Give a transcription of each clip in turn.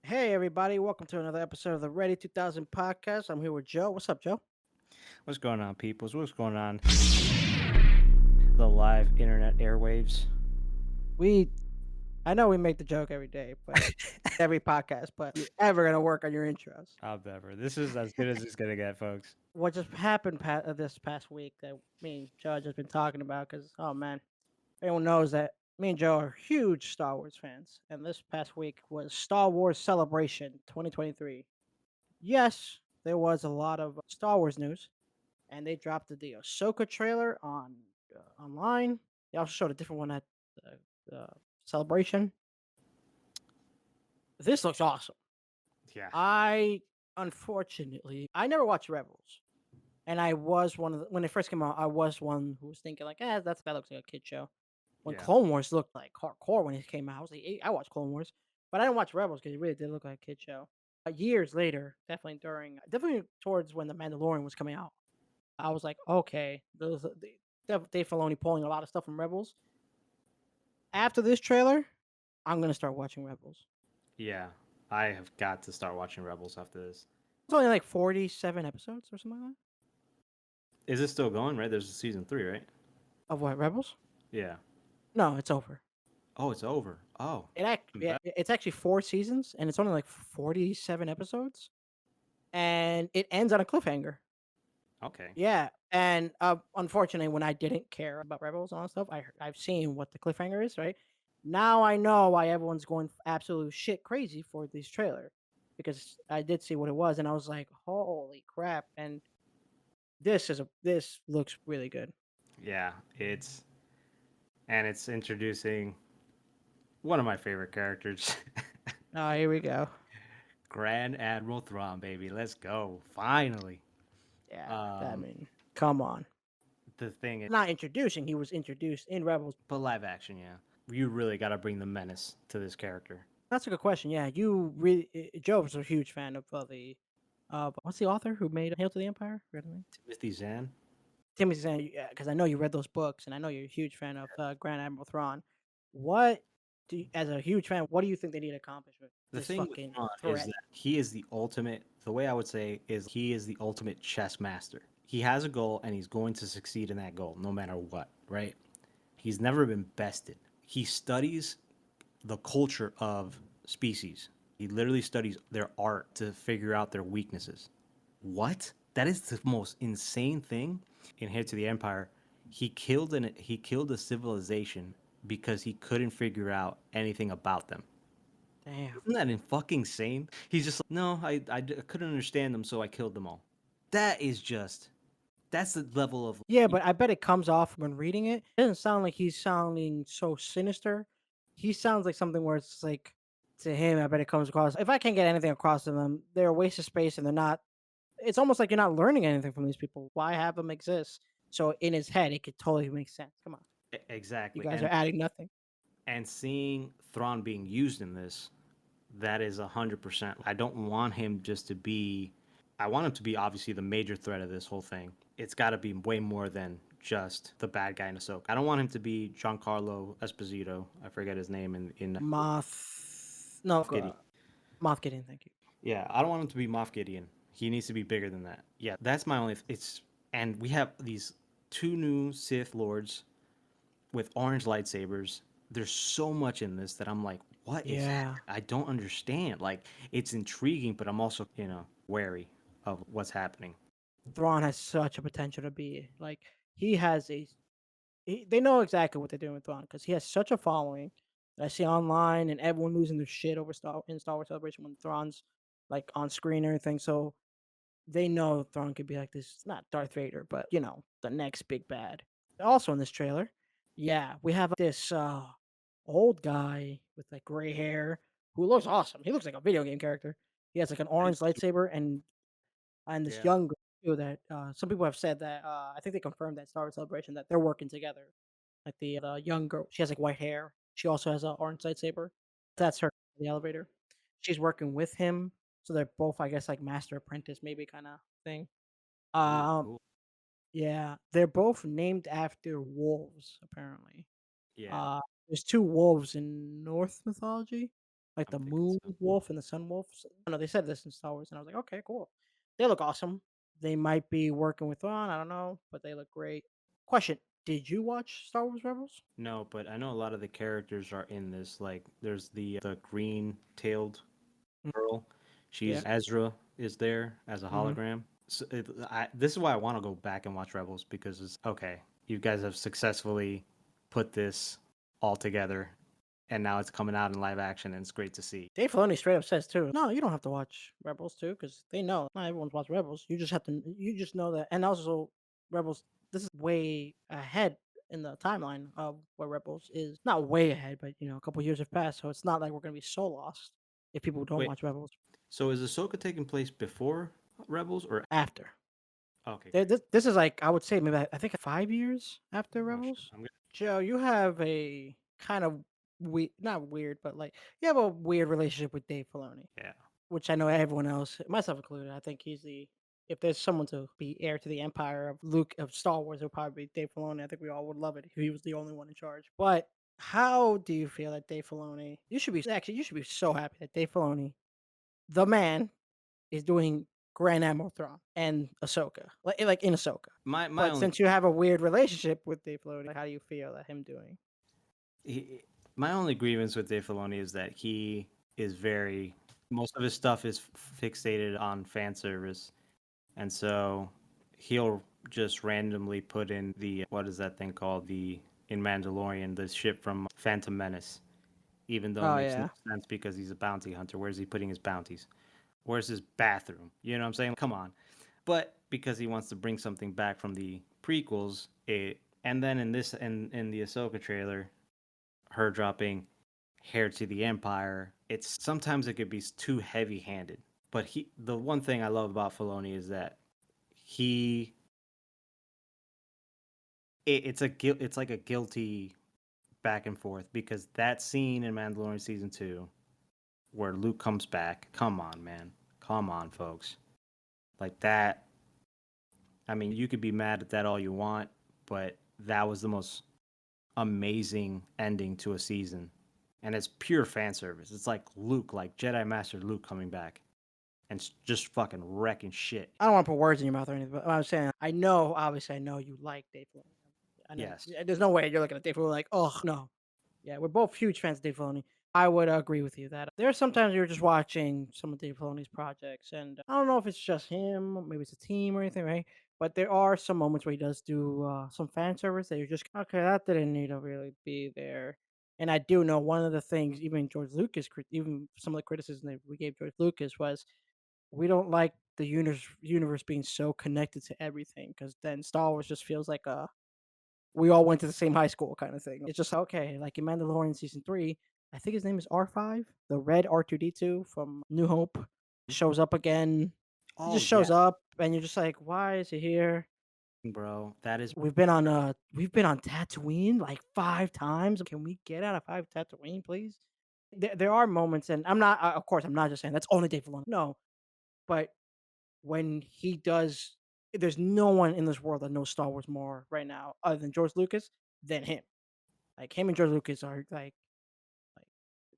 Hey everybody, welcome to another episode of the Ready 2000 podcast. I'm here with Joe. What's up, Joe? What's going on, peoples? What's going on? The live internet airwaves. We I know we make the joke every day, but every podcast, but you ever gonna work on your intros. I'll never. This is as good as it's gonna get, folks. What just happened this past week that me and Joe have just been talking about? Because oh man, everyone knows that me and Joe are huge Star Wars fans, and this past week was Star Wars Celebration 2023. Yes, there was a lot of Star Wars news, and they dropped the Ahsoka trailer on online. They also showed a different one at the celebration. This looks awesome. Yeah. I unfortunately I never watched Rebels, and I was one of when it first came out. I was one who was thinking like, that looks like a kid show. When Yeah. Clone Wars looked like hardcore when it came out, I was like, I watched Clone Wars, but I didn't watch Rebels because it really did look like a kid show. Years later, definitely towards when the Mandalorian was coming out, I was like, okay, Dave Filoni pulling a lot of stuff from Rebels. After this trailer, I'm gonna start watching Rebels. Yeah. I have got to start watching Rebels after this. It's only like 47 episodes or something like that. Is it still going? Right? There's a season 3, right? Of what, Rebels? Yeah. No, it's over. Oh, it's over. Oh. Yeah, it's actually 4 seasons, and it's only like 47 episodes, and it ends on a cliffhanger. Okay. Yeah, and unfortunately, when I didn't care about Rebels and all that stuff, I've seen what the cliffhanger is. Right now, I know why everyone's going absolute shit crazy for this trailer, because I did see what it was, and I was like, "Holy crap!" And this looks really good. Yeah. It's introducing one of my favorite characters, Oh, here we go. Grand Admiral Thrawn, baby. Let's go. Finally. Yeah, I Um, mean, come on. the thing is, Not introducing; he was introduced in Rebels. but live action, yeah. You really got to bring the menace to this character. That's a good question. Yeah, you really, Joe's a huge fan of the, what's the author who made Hail to the Empire? Forget the name. Timothy Zahn. Timothy Zahn, because I know you read those books, and I know you're a huge fan of Grand Admiral Thrawn. What as a huge fan, what do you think they need to accomplish with The this thing with fucking Thrawn is threat? that he is the ultimate. The way I would say is he is the ultimate chess master. He has a goal and he's going to succeed in that goal no matter what, right? He's never been bested. He studies the culture of species. He literally studies their art to figure out their weaknesses. What? That is the most insane thing in Heir to the Empire. He killed a civilization because he couldn't figure out anything about them. Damn. Isn't that in fucking insane? He's just like, no, couldn't understand them, so I killed them all. That is just, that's the level of, Yeah, but I bet it comes off when reading it. It doesn't sound like he's sounding so sinister. He sounds like something where it's like to him. I bet it comes across. If I can't get anything across to them, they're a waste of space, and they're not. It's almost like you're not learning anything from these people. Why have them exist? So in his head, it could totally make sense. Come on, you exactly. guys are adding nothing. And seeing Thrawn being used in this, that is 100%. I don't want him just to be, I want him to be obviously the major threat of this whole thing. It's got to be way more than just the bad guy in Ahsoka. I don't want him to be Giancarlo Esposito. I forget his name in Moth, no, Gideon. Moth Gideon. Thank you. Yeah, I don't want him to be Moff Gideon. He needs to be bigger than that. Yeah, that's my only. It's and we have these two new Sith lords with orange lightsabers. There's so much in this that I'm like, what is Yeah, happening? I don't understand. Like, it's intriguing, but I'm also, wary of what's happening. Thrawn has such a potential to be like he has they know exactly what they're doing with Thrawn because he has such a following that I see online and everyone losing their shit over Star Wars Celebration when Thrawn's like on screen and everything. So they know Thrawn could be like this, not Darth Vader, but the next big bad. Also in this trailer, yeah, we have this old guy with like gray hair who looks awesome. He looks like a video game character. He has like an orange lightsaber and this Yeah. young girl too that some people have said that I think they confirmed that Star Wars Celebration that they're working together. Like the young girl, she has like white hair. She also has an orange lightsaber. That's her in the elevator. She's working with him, so they're both, I guess, like master apprentice, maybe kind of thing. Ooh, Um, cool. yeah, they're both named after wolves, apparently. Yeah. Uh, there's two wolves in Norse mythology. like I'm the thinking Moon so. Wolf and the Sun Wolf. I know they said this in Star Wars, and I was like, okay, cool. They look awesome. They might be working with Thrawn. I don't know, but they look great. Question: Did you watch Star Wars Rebels? No, but I know a lot of the characters are in this. Like, there's the green-tailed Mm, girl. yeah. She's Ezra is there as a Hmm. hologram. So this is why I want to go back and watch Rebels because it's okay. You guys have successfully put this all together, and now it's coming out in live action, and it's great to see. Dave Filoni straight up says too. No, you don't have to watch Rebels too, because they know not everyone's watched Rebels. You just have to. You just know that, and also Rebels. This is way ahead in the timeline of where Rebels is. Not way ahead, but a couple years have passed, so it's not like we're gonna be so lost if people don't Wait, watch Rebels so is Ahsoka taking place before Rebels or after. okay? This is like I would say maybe I think 5 years after Oh shit, Rebels. I'm gonna. Joe, you have a kind of not weird, but like you have a weird relationship with Dave Filoni. Yeah, Which I know everyone else, myself included, I think he's the if there's someone to be heir to the empire of Luke of Star Wars, it would probably be Dave Filoni. I think we all would love it if he was the only one in charge. But how do you feel that Dave Filoni? You should be so happy that Dave Filoni, the man, is doing Grand Admiral Thrawn and Ahsoka, like in Ahsoka. my But only since you have a weird relationship with Dave Filoni, how do you feel that him doing? he, my only grievance with Dave Filoni is that he is very most of his stuff is fixated on fan service, and so he'll just randomly put in the what is that thing called the in Mandalorian the ship from Phantom Menace, even though it Oh makes no yeah, sense because he's a bounty hunter. Where's he putting his bounties? Where's his bathroom? You know what I'm saying? Come on. But because he wants to bring something back from the prequels, and then in the Ahsoka trailer, her dropping hair to the Empire, it's sometimes it could be too heavy-handed. But the one thing I love about Filoni is that he, it's like a guilty back and forth because that scene in Mandalorian season 2 where Luke comes back, come on, man, come on, folks, like that. I mean, you could be mad at that all you want, but that was the most amazing ending to a season. And it's pure fan service. It's like Luke, like Jedi Master Luke coming back and just fucking wrecking shit. I don't want to put words in your mouth or anything, but I'm saying I know, obviously, I know you like Dave Filoni. I know Yes. there's no way you're looking at Dave Filoni like, oh no. Yeah, we're both huge fans of Dave Filoni. I would agree with you that there are sometimes you're just watching some of Dave Filoni's projects, and I don't know if it's just him, maybe it's a team or anything, right? But there are some moments where he does do some fan service that you're just okay. That didn't need to really be there. And I do know one of the things, even George Lucas, even some of the criticism that we gave George Lucas was we don't like the universe being so connected to everything because then Star Wars just feels like a we all went to the same high school kind of thing. It's just okay, like in Mandalorian season 3, I think his name is R5, the red R2D2 from New Hope shows up again. He Oh just shows yeah, up and you're just like, "Why is he here?" bro. That is We've been on Tatooine like 5 times. Can we get out of 5 Tatooine, please? There are moments and I'm not of course I'm not just saying that's only Dave Filoni. No, but when he does there's no one in this world that knows Star Wars more right now other than George Lucas than him. Like him and George Lucas are like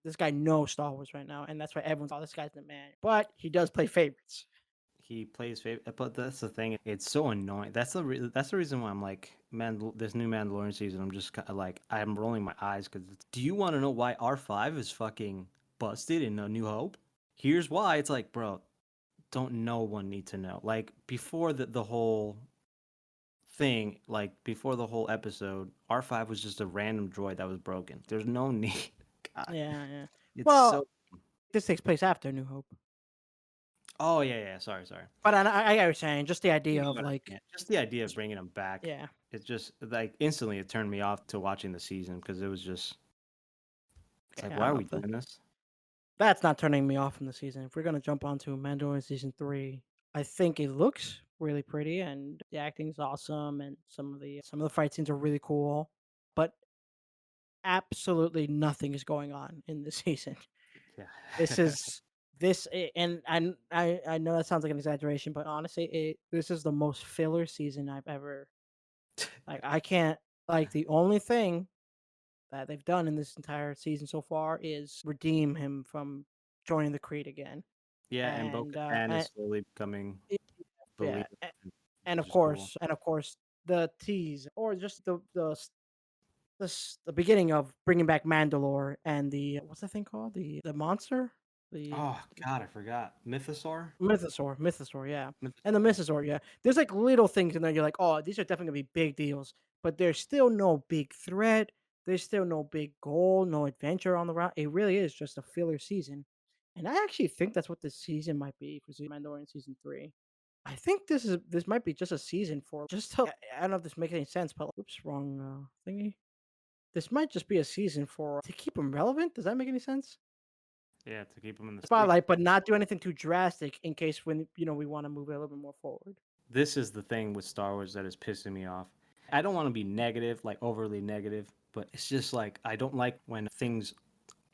this guy knows Star Wars right now, and that's why everyone's oh this guy's the man. But he does play favorites. he plays favorite, but that's the thing. It's so annoying. That's the reason why I'm like, man, this new Mandalorian season. I'm just kind of like I'm rolling my eyes because. Do you want to know why R5 is fucking busted in A New Hope? Here's why. It's like, bro, don't no one need to know. Like before the whole thing, like before the whole episode, R5 was just a random droid that was broken. There's no need. God, Yeah, yeah. it's Well, so. this takes place after New Hope. Oh yeah, yeah. Sorry, sorry. But I get what you're saying. Just the You idea get of what I like, mean. Just the idea of bringing him back, yeah, it just like instantly it turned me off to watching the season because it was just. It's like, yeah. I why don't are know we if that, doing this? that's not turning me off from the season. If we're gonna jump onto Mandalorian season 3, I think it looks really pretty and the acting's awesome and some of the fight scenes are really cool. But absolutely nothing is going on in this season. This Yeah. is and I know that sounds like an exaggeration, but honestly, this is the most filler season I've ever like. I can't like the only thing. that they've done in this entire season so far is redeem him from joining the Creed again. Yeah, and And Bo-Katan is slowly becoming it- the yeah, leader, and which of is cool. course, the tease or just the beginning of bringing back Mandalore and the what's that thing called? The monster? The Oh God, I forgot. Mythosaur? Mythosaur, yeah. And the Mythosaur, yeah. Mythosaur, yeah. There's like little things in there you're like, "Oh, these are definitely gonna be big deals." But there's still no big threat. There's still no big goal, no adventure on the route. It really is just a filler season. And I actually think that's what this season might be for Mandalorian season 3. I think this might be just a season for just to I don't know if this makes any sense, but oops, wrong thingy. This might just be a season for to keep them relevant. Does that make any sense? Yeah, to keep him in the story. Spotlight, but not do anything too drastic in case when we want to move it a little bit more forward. This is the thing with Star Wars that is pissing me off. I don't want to be negative, like overly negative, but it's just like I don't like when things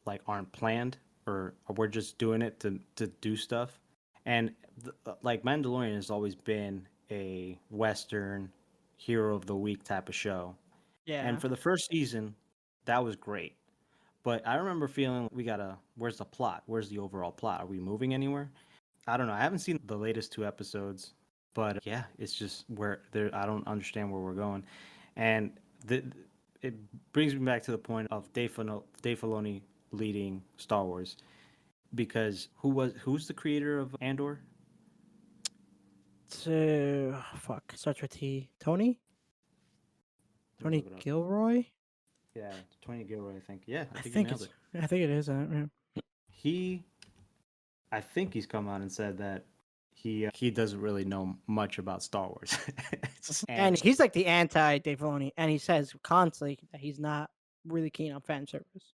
like aren't planned or we're just doing it to do stuff. And like Mandalorian has always been a Western hero of the week type of show. And Yeah. for the first season, that was great. But I remember feeling we gotta. Where's the plot? Where's the overall plot? Are we moving anywhere? I don't know. I haven't seen the latest two episodes, but yeah, it's just where there. I don't understand where we're going, and it brings me back to the point of Dave Filoni leading Star Wars because who's the creator of Andor? So fuck. Starts with T. Tony? Let me Tony look it up. Gilroy? Yeah, Tony Gilroy, I think. Yeah, I I think you think nailed it's it. I think it is. Yeah. He, I think he's come out and said that he doesn't really know much about Star Wars, And and he's like the anti Dave Filoni, and he says constantly that he's not really keen on fan service.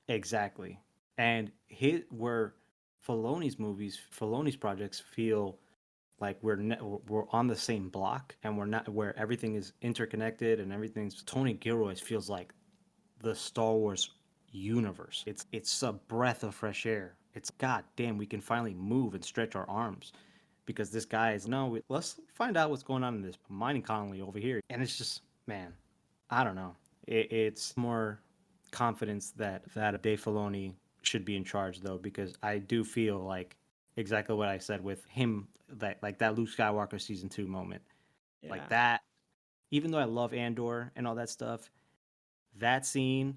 exactly, and his where Filoni's projects feel like we're on the same block and we're not where everything is interconnected and everything's Tony Gilroy feels like the Star Wars universe. It's a breath of fresh air. It's god damn we can finally move and stretch our arms because this guy is no let's find out what's going on in this mining colony over here and it's just man I don't know it's more confidence that Dave Filoni should be in charge though because I do feel like exactly what I said with him that like that Luke Skywalker season 2 moment like Yeah. that even though I love Andor and all that stuff that scene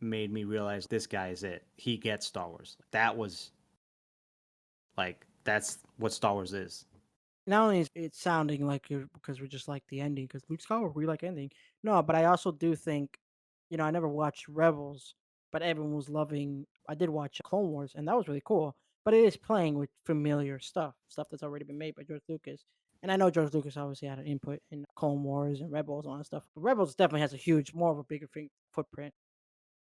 made me realize this guy is it. He gets Star Wars. That was like that's what Star Wars is. Not only is it sounding like you're because we just like the ending, because Luke Skywalker, we like ending. No, but I also do think, I never watched Rebels, but everyone was loving. I did watch Clone Wars, and that was really cool. But it is playing with familiar stuff that's already been made by George Lucas. And I know George Lucas obviously had an input in Clone Wars and Rebels and all that stuff. But Rebels definitely has a huge, more of a bigger footprint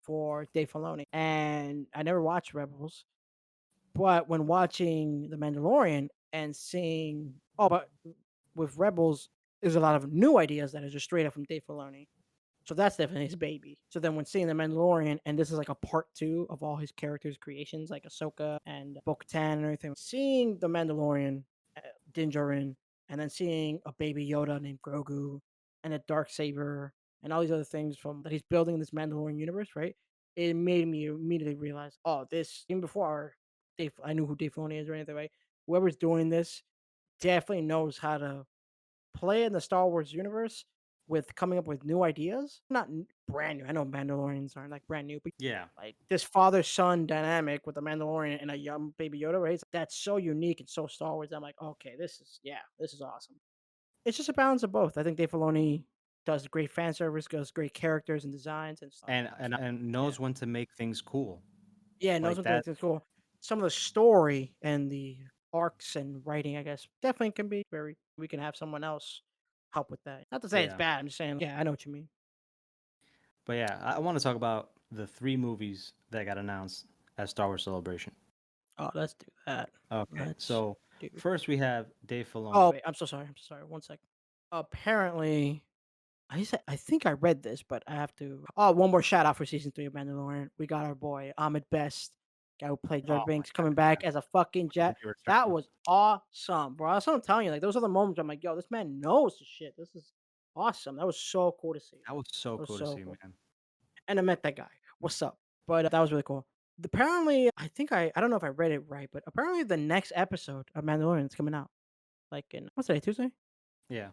for Dave Filoni. And I never watched Rebels, but when watching The Mandalorian and seeing, but with Rebels, there's a lot of new ideas that are just straight up from Dave Filoni. So that's definitely his baby. So then when seeing The Mandalorian, and this is like a part two of all his characters' creations, like Ahsoka and Bo-Katan and everything, seeing The Mandalorian, Din Djarin, and then seeing a baby Yoda named Grogu, and a dark saber, and all these other things from that he's building in this Mandalorian universe, right? It made me immediately realize, oh, this even before I knew who Dave Filoni is or anything, right? Whoever's doing this definitely knows how to play in the Star Wars universe with coming up with new ideas. Not brand new. I know Mandalorians aren't like brand new, but Yeah. like this father son dynamic with the Mandalorian and a young baby Yoda, right? That's so unique and so Star Wars. I'm like, okay, this is awesome. It's just a balance of both. I think Dave Filoni does great fan service, does great characters and designs and stuff. And Yeah, knows when to make things cool. yeah, knows Like what to that make things cool. Some of the story and the arcs and writing, I guess, definitely can be very. We can have someone else help with that. Not to say it's yeah. bad. I'm just saying, yeah, I know what you mean. But yeah, I want to talk about the 3 movies that got announced at Star Wars Celebration. Oh, let's do that. Okay. Let's So, do. first we have Dave Oh, Filoni. wait, I'm so sorry. I'm so sorry. One second. Apparently, I think I read this, but I have to. Oh, one more shout out for season 3 of Mandalorian. We got our boy Ahmed Best, guy who played Oh Jar my Binks, god, coming yeah. back as a fucking jet. He That returned. was awesome, bro. That's what I'm telling you. Like those are the moments I'm like, yo, this man knows the shit. This is awesome. That was so cool to see. That was so That was cool to so see, cool. man. and I met that guy. What's up? But that was really cool. Apparently, I don't know if I read it right, but apparently the next episode of Mandalorian is coming out like in what's today, Tuesday? Yeah.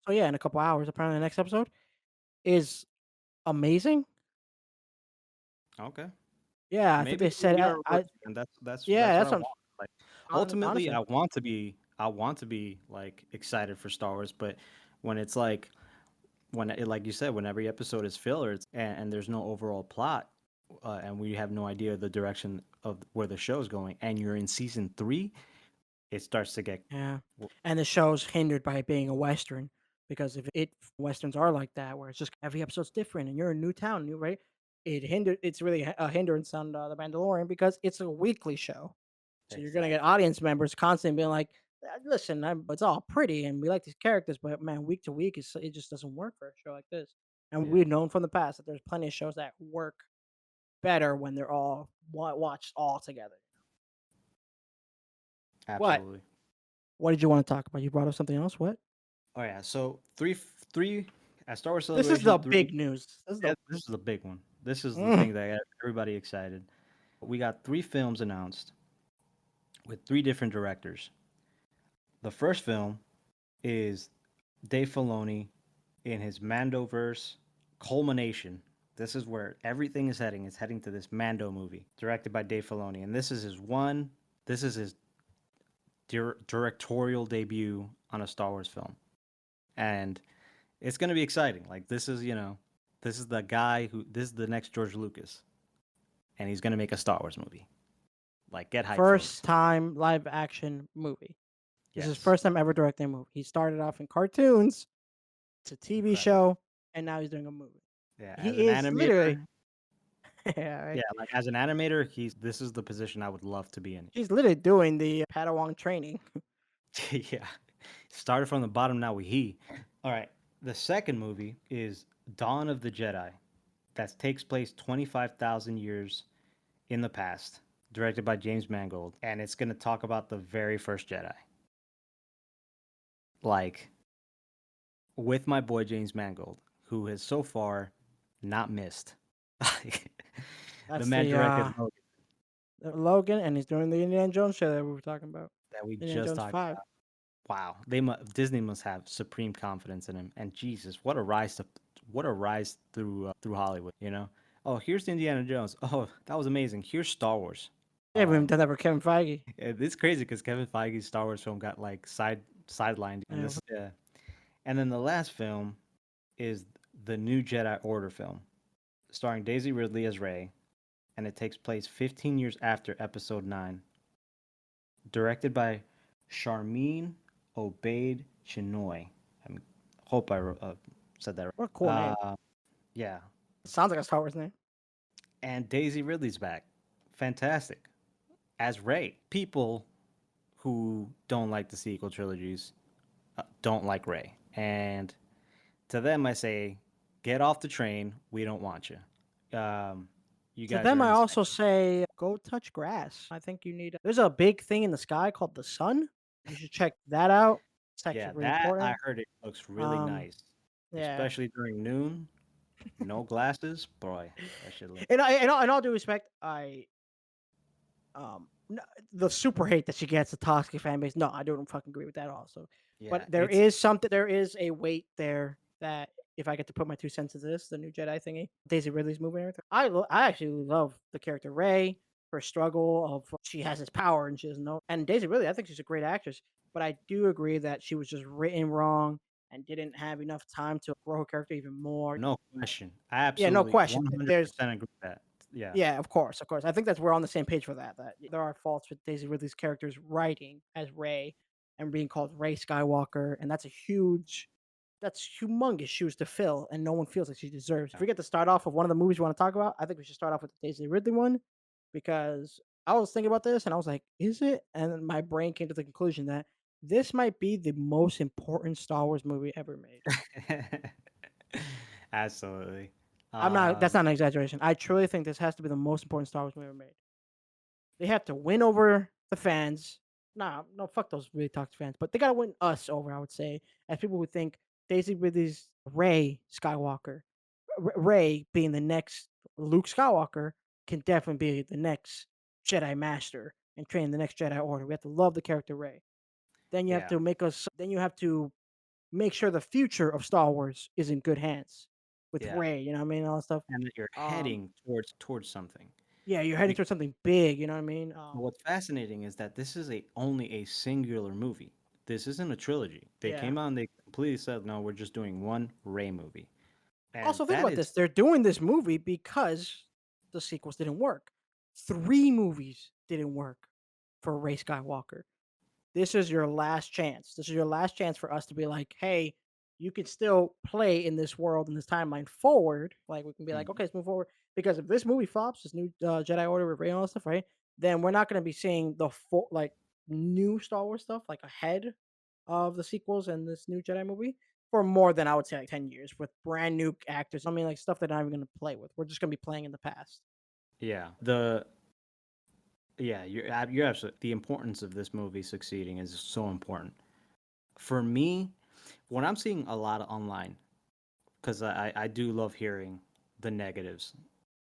So yeah, in a couple hours. Apparently, the next episode is amazing. Okay. Yeah, I think Maybe they it'll said be our I rookie, and that's yeah, what I that's what want. Like, ultimately, honestly. I want to be like excited for Star Wars, but when it's like like you said, when every episode is filler and there's no overall plot, and we have no idea the direction of where the show's going, and you're in season 3, it starts to get Yeah, w- and the show's hindered by it being a western because if it westerns are like that, where it's just every episode's different and you're in a new town, new right? It's really a hindrance on the Mandalorian because it's a weekly show, so you're gonna get exactly. audience members constantly being like, Listen, it's all pretty and we like these characters, but man, week to week, it just doesn't work for a show like this." And Yeah, we've known from the past that there's plenty of shows that work better when they're all watched all together. What? absolutely. What did you want to talk about? You brought up something else. What? Oh yeah, so three at Star Wars This is the Celebration 3. big news. This is Yeah, the this is the big one. This is the Mm. thing that got everybody excited. We got 3 films announced with 3 different directors. The first film is Dave Filoni in his Mandoverse culmination. This is where everything is heading. It's heading to this Mando movie, directed by Dave Filoni, and This is his directorial debut on a Star Wars film, and it's gonna be exciting. Like this is the guy who this is the next George Lucas, and he's gonna make a Star Wars movie. Like, get hyped for first this. time live action movie. This is his Yes, first time ever directing a movie. He started off in cartoons, it's a TV incredible. show, and now he's doing a movie. Yeah, as an He is literally animator, yeah, yeah, right. like as an animator, he's this is the position I would love to be in. He's literally doing the Padawan training. Yeah, started from the bottom. Now we he. All right, the second movie is Dawn of the Jedi. That takes place 25,000 years in the past, directed by James Mangold, and it's gonna talk about the very first Jedi. Like, with my boy James Mangold, who has so far not missed. The That's man directed Logan the Logan, and he's doing the Indiana Jones show that we were talking about. that we Indiana just Jones talked 5. about. Wow, Disney must have supreme confidence in him. And Jesus, what a rise through Hollywood. Oh, here's Indiana Jones. Oh, that was amazing. Here's Star Wars. They haven't even Um, done that for Kevin Feige. it's crazy because Kevin Feige's Star Wars film got like sidelined, and Yeah. this yeah. And then the last film is the new Jedi Order film, starring Daisy Ridley as Rey, and it takes place 15 years after Episode 9, directed by Charmin Obaid Chinoy. I hope I said that What a cool right. name. Yeah, Sounds like a Star Wars name. and Daisy Ridley's back. Fantastic. As Rey. People who don't like the sequel trilogies don't like Rey. And to them, I say, get off the train. We don't want you. You To guys them, are I insane. also say go touch grass. I think you need. There's a big thing in the sky called the sun. You should check that out. It's Yeah, actually really that I important. heard it looks really Um, nice, yeah. especially during noon. No glasses, boy, that should look. In all due respect, n the super hate that she gets, the toxic fan base, no, I don't fucking agree with that also. But Yeah, there is a weight there that if I get to put my 2 cents into this, the new Jedi thingy, Daisy Ridley's movie and everything, I actually love the character Rey, her struggle of she has this power and she doesn't know, and Daisy Ridley, I think she's a great actress, but I do agree that she was just written wrong and didn't have enough time to grow her character even more. no question. I Yeah, no absolutely question. There's 100% agree with that. Yeah, yeah, of course, of course. I think that's we're on the same page for that. That there are faults with Daisy Ridley's character's writing as Rey and being called Rey Skywalker, and that's humongous shoes to fill, and no one feels like she deserves. If yeah. we get to start off with one of the movies we want to talk about, I think we should start off with the Daisy Ridley one because I was thinking about this and I was like, is it? And then my brain came to the conclusion that this might be the most important Star Wars movie ever made. Absolutely. That's Um, not an exaggeration. I truly think this has to be the most important Star Wars movie ever made. They have to win over the fans. Nah, no, fuck those really toxic fans. But they gotta win us over, I would say, as people who think Daisy Ridley's Rey Skywalker, Rey being the next Luke Skywalker can definitely be the next Jedi Master and train the next Jedi Order. We have to love the character Rey. Then you have Yeah, to make us. Then you have to make sure the future of Star Wars is in good hands with yeah, Rey. You know what I mean? All that stuff. and that you're Um, heading towards something. yeah, you're heading Because towards something big. You know what I mean? what's fascinating is that this is a only a singular movie. This isn't a trilogy. They Yeah. came out and they completely said, no, we're just doing one Ray movie, and Also, think that about is this. They're doing this movie because the sequels didn't work. 3 movies didn't work for Rey Skywalker. This is your last chance. This is your last chance for us to be like, "Hey, you can still play in this world in this timeline forward." Like, we can be like, Mhm. "Okay, let's move forward." Because if this movie flops, this new Jedi Order with Rey and all that stuff, right? Then we're not going to be seeing the full, like, new Star Wars stuff like ahead of the sequels and this new Jedi movie for more than I would say like 10 years with brand new actors. I mean, like stuff that I'm not even going to play with. We're just going to be playing in the past. Yeah, you're absolutely the importance of this movie succeeding is so important. For me, when I'm seeing a lot of online, because I do love hearing the negatives,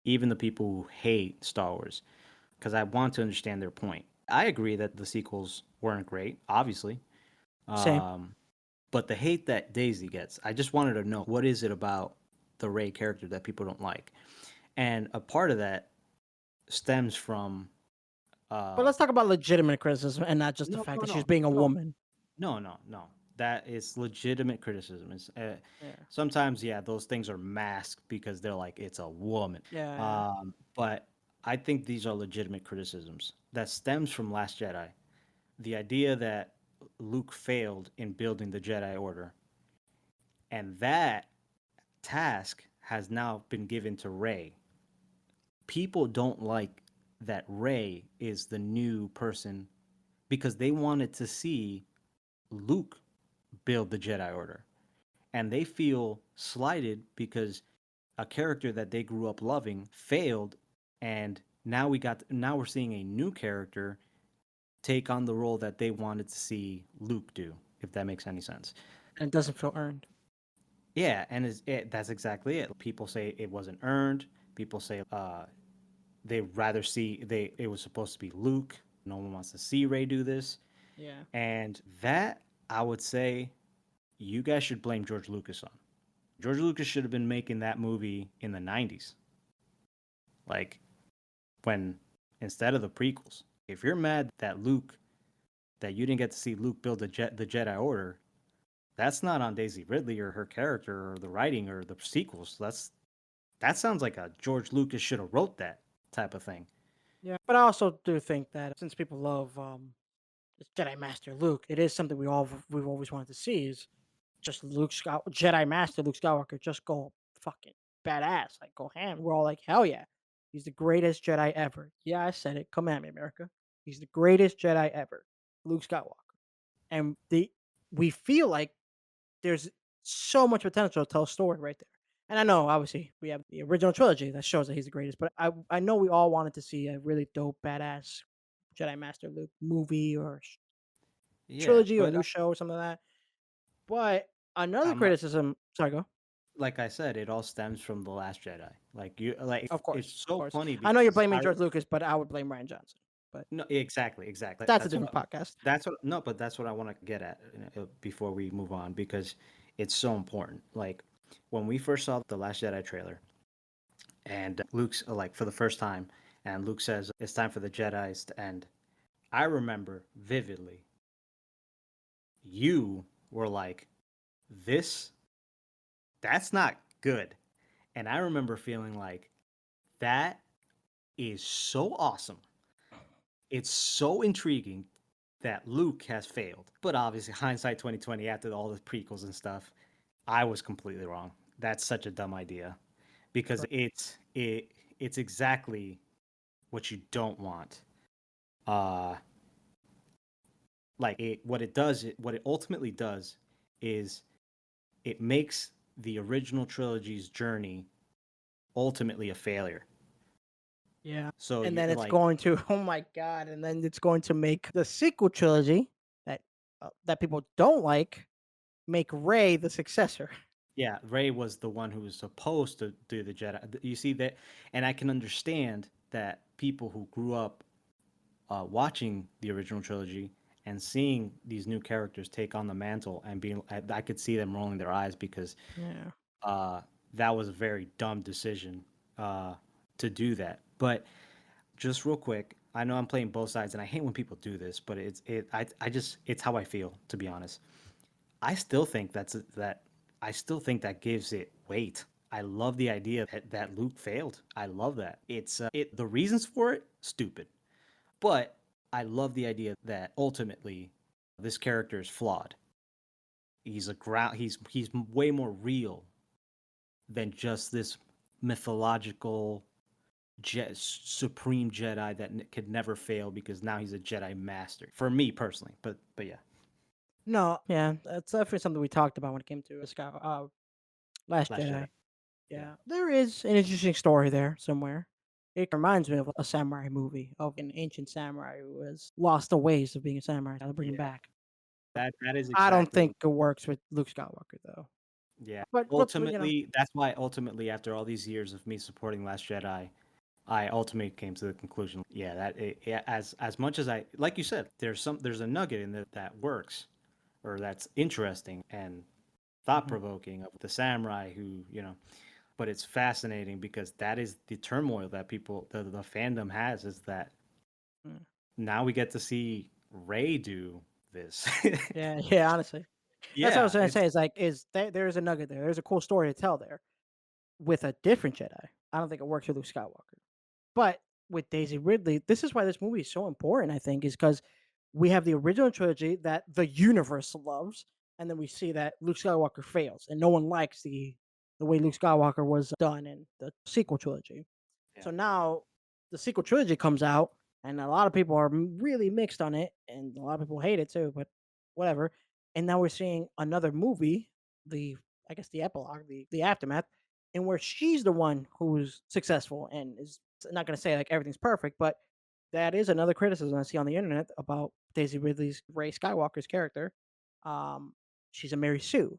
even the people who hate Star Wars, because I want to understand their point. I agree that the sequels weren't great, obviously, Same. um, but the hate that Daisy gets, I just wanted to know what is it about the Rey character that people don't like, and a part of that stems from But uh, let's talk about legitimate criticism and not just the no, fact no, that she's no, being a no, woman. no, no, no. That is legitimate criticism. It's Yeah. sometimes, yeah, those things are masked because they're like it's a woman. Yeah. But I think these are legitimate criticisms that stems from Last Jedi. The idea that Luke failed in building the Jedi Order, and that task has now been given to Rey. People don't like that Rey is the new person because they wanted to see Luke build the Jedi Order. And they feel slighted because a character that they grew up loving failed, and now we're seeing a new character take on the role that they wanted to see Luke do, if that makes any sense. And it doesn't feel earned. Yeah, and that's exactly it. People say it wasn't earned. People say they rather see they it was supposed to be Luke. No one wants to see Ray do this, Yeah. and that I would say you guys should blame George Lucas on. George Lucas should have been making that movie in the 90s. Like when instead of the prequels. If you're mad that you didn't get to see Luke build the Jedi Order, that's not on Daisy Ridley or her character or the writing or the sequels. That sounds like a George Lucas should have wrote that type of thing. Yeah. But I also do think that since people love this Jedi Master Luke, it is something we've always wanted to see is just Jedi Master Luke Skywalker just go fucking badass, like go ham. We're all like, hell yeah, he's the greatest Jedi ever. Yeah, I said it. Come at me, America. He's the greatest Jedi ever, Luke Skywalker. And we feel like there's so much potential to tell a story right there. And I know, obviously, we have the original trilogy that shows that he's the greatest, but I know we all wanted to see a really dope, badass Jedi Master Luke movie or Yeah, trilogy or but new show or something like that. But another I'm criticism, sorry, go. like I said, it all stems from the Last Jedi. Like it's Of so course. funny I know you're because blaming I George Lucas, but I would blame Ryan Johnson. But no exactly. that's a different podcast. That's what no, but that's what I want to get at before we move on because it's so important. Like when we first saw the Last Jedi trailer, and Luke's like for the first time, and Luke says it's time for the Jedi's to end. I remember vividly. You were like, "This, that's not good," and I remember feeling like that is so awesome. It's so intriguing that Luke has failed. But obviously, hindsight 2020, after all the prequels and stuff, I was completely wrong. That's such a dumb idea because it's exactly what you don't want. Uh like it what it does what it ultimately does is it makes the original trilogy's journey ultimately a failure. Yeah. So And you're then it's like going to oh my god, and then it's going to make the sequel trilogy that that people don't like make Ray the successor. Yeah, Ray was the one who was supposed to do the Jedi. You see that, and I can understand that people who grew up watching the original trilogy and seeing these new characters take on the mantle and being, I could see them rolling their eyes because Yeah. uh, that was a very dumb decision uh, to do that. But just real quick, I know I'm playing both sides, and I hate when people do this, but I just it's how I feel, to be honest. I still think that I still think that gives it weight. I love the idea that Luke failed. I love that. It's the reasons for it stupid, but I love the idea that ultimately this character is flawed. He's way more real than just this mythological supreme Jedi that could never fail because now he's a Jedi master. For me personally, but yeah, No, yeah, that's definitely something we talked about when it came to Last Last Jedi. Jedi. Yeah. Yeah, there is an interesting story there somewhere. It reminds me of a samurai movie of an ancient samurai who has lost the ways of being a samurai. I'll bring him Yeah. back. That is I don't exactly think it works with Luke Skywalker though. yeah. But Ultimately, that's why ultimately after all these years of me supporting Last Jedi, I ultimately came to the conclusion, yeah, yeah, as much as I like you said, there's a nugget in that works or that's interesting and thought Mhm. provoking of the samurai who, but it's fascinating because that is the turmoil that the fandom has is that Mm. now we get to see Ray do this. Yeah, yeah, honestly. That's what I was Yeah, trying to it's say. Is like, there's a nugget there. There's a cool story to tell there with a different Jedi. I don't think it works with Luke Skywalker. But with Daisy Ridley, this is why this movie is so important, I think, is because we have the original trilogy that the universe loves, and then we see that Luke Skywalker fails, and no one likes the way Luke Skywalker was done in the sequel trilogy. yeah. So now the sequel trilogy comes out, and a lot of people are really mixed on it, and a lot of people hate it too. But whatever. And now we're seeing another movie, the I guess the epilogue, the aftermath, and where she's the one who's successful and is not going to say like everything's perfect, but that is another criticism I see on the internet about Daisy Ridley's Ray Skywalker's character. Um, she's a Mary Sue,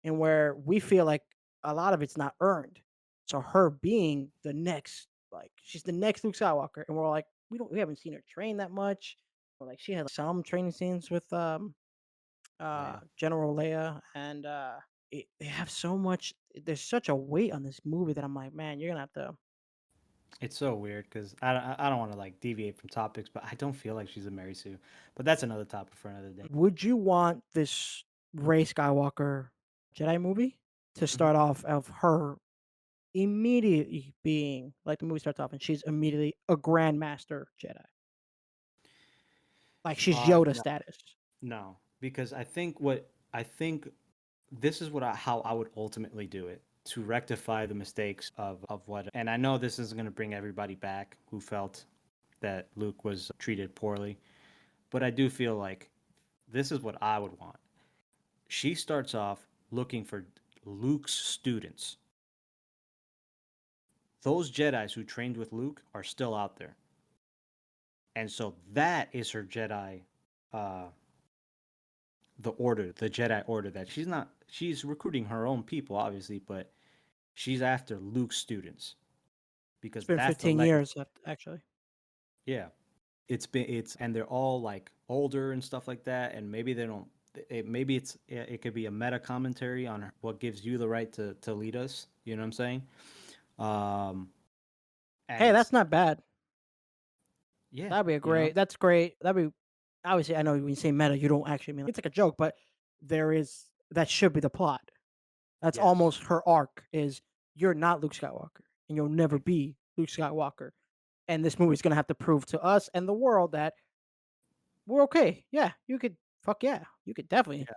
and where we feel like a lot of it's not earned. So her being the next, like she's the next Luke Skywalker, and we're like, we haven't seen her train that much. Or like she had some training scenes with Leia. General Leia, and they have so much. There's such a weight on this movie that I'm like, man, you're gonna have to. It's so weird because I don't want to like deviate from topics, but I don't feel like she's a Mary Sue. But that's another topic for another day. Would you want this Ray Skywalker Jedi movie to Mhm. start off of her immediately being like the movie starts off and she's immediately a Grandmaster Jedi, like she's Yoda No, status? no, because I think this is how I would ultimately do it to rectify the mistakes of what. And I know this isn't going to bring everybody back who felt that Luke was treated poorly, but I do feel like this is what I would want. She starts off looking for Luke's students. Those Jedi's who trained with Luke are still out there. And so that is her Jedi uh the Jedi order that she's recruiting her own people obviously, but she's after Luke's students It's because been that's the 15 legacy. years actually. Yeah. It's and they're all like older and stuff like that and maybe they don't maybe it could be a meta commentary on what gives you the right to lead us, you know what I'm saying? Um and Hey, that's it's not bad. yeah, That'd be a you know? great. That's great. That'd be obviously. I know when you say meta, you don't actually mean it's like a joke, but there is that should be the plot. That's Yes. almost her arc. Is you're not Luke Skywalker, and you'll never be Luke Skywalker. And this movie's gonna have to prove to us and the world that we're okay. Yeah, you could. Fuck yeah, you could definitely. Yeah,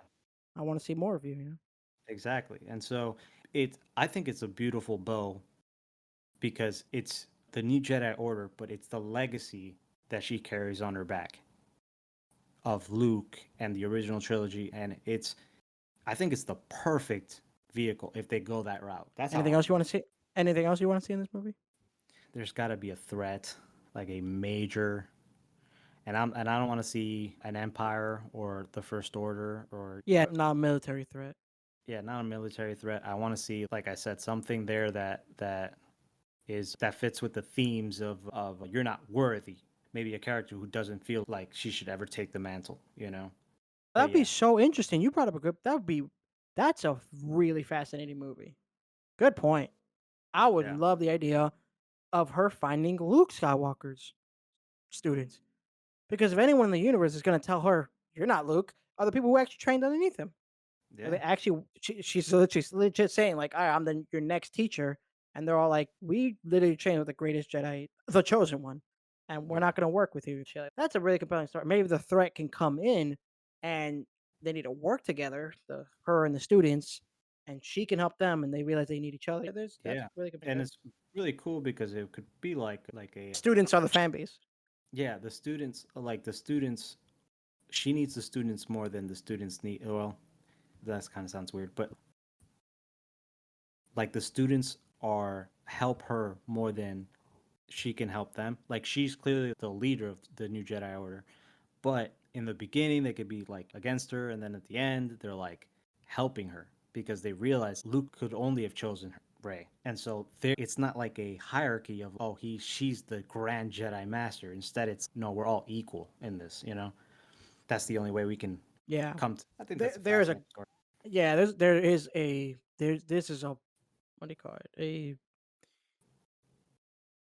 I want to see more of you. You know. exactly. And so I think it's a beautiful bow because it's the new Jedi Order, but it's the legacy that she carries on her back of Luke and the original trilogy, and I think it's the perfect vehicle if they go that route. That's how Anything I else you feel. want to see? Anything else you want to see in this movie? There's got to be a threat, like a major, and I don't want to see an Empire or the First Order or Yeah, not a military threat. Yeah, not a military threat. I want to see, like I said, something there that fits with the themes of you're not worthy. Maybe a character who doesn't feel like she should ever take the mantle, you know. But That'd be yeah, so interesting. You brought up a good. That's a really fascinating movie. Good point. I would yeah, love the idea of her finding Luke Skywalker's students. Because if anyone in the universe is going to tell her you're not Luke, are the people who actually trained underneath him. Are yeah, they actually? She's legit saying like, I'm your next teacher," and they're all like, "We literally trained with the greatest Jedi, the chosen one, and we're yeah, not going to work with you." Shit like- That's a really compelling story. Maybe the threat can come in, and they need to work together, her and the students, and she can help them, and they realize they need each other. That's yeah. really And compelling. it's really cool because it could be like a Students are the fan base. yeah, the students like the students. She needs the students more than the students need. Well, that kind of sounds weird, but like the students are help her more than she can help them. Like she's clearly the leader of the new Jedi Order, but in the beginning they could be like against her, and then at the end they're like helping her because they realize Luke could only have chosen her, Rey, and so there it's not like a hierarchy of oh she's the Grand Jedi Master. Instead, it's no, we're all equal in this. You know, that's the only way we can Yeah, come. I think there that's a there's a fascinating story. yeah there is a there's this is a what do you call it a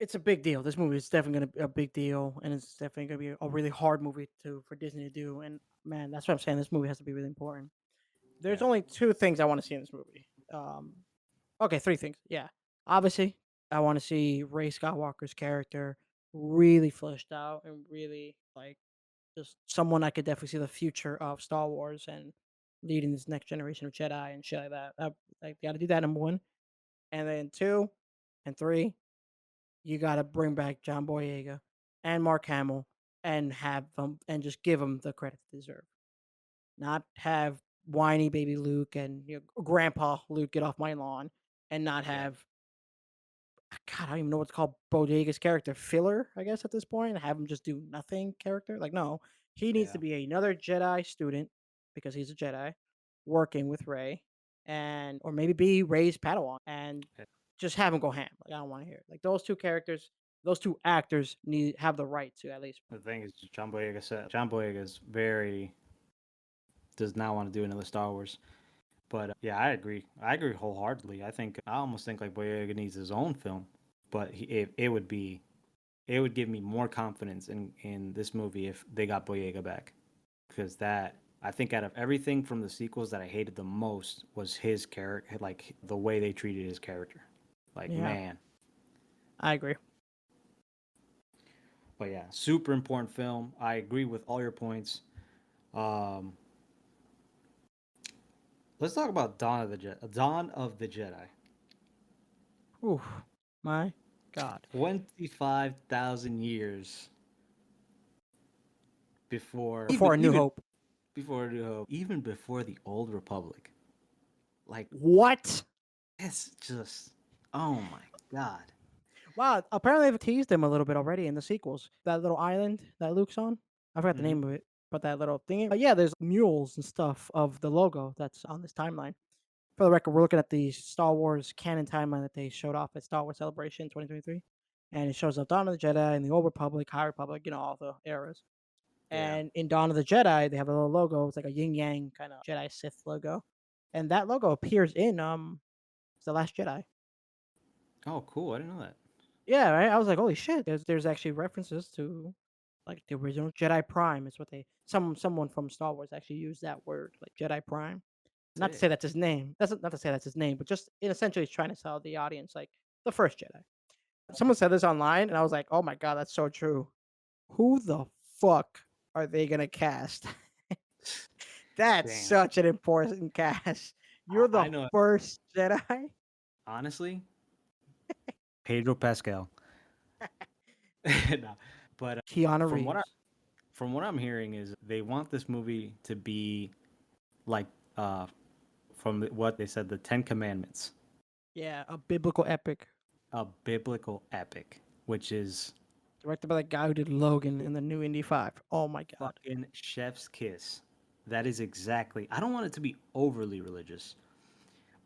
It's a big deal. This movie is definitely gonna be a big deal, and it's definitely gonna be a really hard movie to for Disney to do. And man, that's what I'm saying. This movie has to be really important. There's Yeah, only two things I want to see in this movie. Okay, three things. Yeah, obviously, I want to see Ray Skywalker's character really fleshed out and really like just someone I could definitely see the future of Star Wars and leading this next generation of Jedi and shit like that. I got to do that number one, and then two and three you gotta bring back John Boyega and Mark Hamill and have them and just give them the credit they deserve. Not have whiny baby Luke and Grandpa Luke get off my lawn, and not yeah, have God, I don't even know what's called Bodega's character filler. I guess at this point, and have him just do nothing character. Like no, he needs to yeah. be another Jedi student because he's a Jedi working with Ray, and or maybe be Ray's Padawan and just have him go ham. Like I don't want to hear it. Like those two characters, those two actors need have the right to at least. The thing is, John Boyega is very does not want to do another Star Wars. But yeah, I agree. I agree wholeheartedly. I almost think like Boyega needs his own film, but it would give me more confidence in this movie if they got Boyega back, because that I think out of everything from the sequels that I hated the most was his character, like the way they treated his character. Like Yeah, man, I agree. but yeah, super important film. I agree with all your points. Um, let's talk about Dawn of the Jedi. Ooh, my God. 25,000 years before Before A New even Hope. before New Hope, even before the Old Republic. Like What? it's just oh my god. Wow. Apparently they've teased him a little bit already in the sequels. That little island that Luke's on. I forgot the Hmm. name of it, but that little thing. Yeah, there's mules and stuff of the logo that's on this timeline. For the record, we're looking at the Star Wars canon timeline that they showed off at Star Wars Celebration 2023. And it shows up Dawn of the Jedi and the Old Republic, High Republic, all the eras. Yeah. And in Dawn of the Jedi, they have a little logo. It's like a yin yang kind of Jedi Sith logo. And that logo appears in The Last Jedi. Oh, cool. I didn't know that. Yeah, right. I was like, holy shit. There's actually references to like the original Jedi Prime is what they someone from Star Wars actually used that word, like Jedi Prime. Not to say Sick. that's his name. That's not to say that's his name, but just in essentially he's trying to sell the audience like the first Jedi. Someone said this online, and I was like, "Oh my god, that's so true." Who the fuck are they gonna cast? That's Damn. such an important cast. You're the I know. first Jedi. Honestly, Pedro Pascal. No. But Keanu from what I Reeves. from what I'm hearing is they want this movie to be like what they said, the Ten Commandments, Yeah, a biblical epic a biblical epic, which is directed by the guy who did Logan in the new Indy 5. Oh my god. fucking chef's kiss. That is exactly. I don't want it to be overly religious,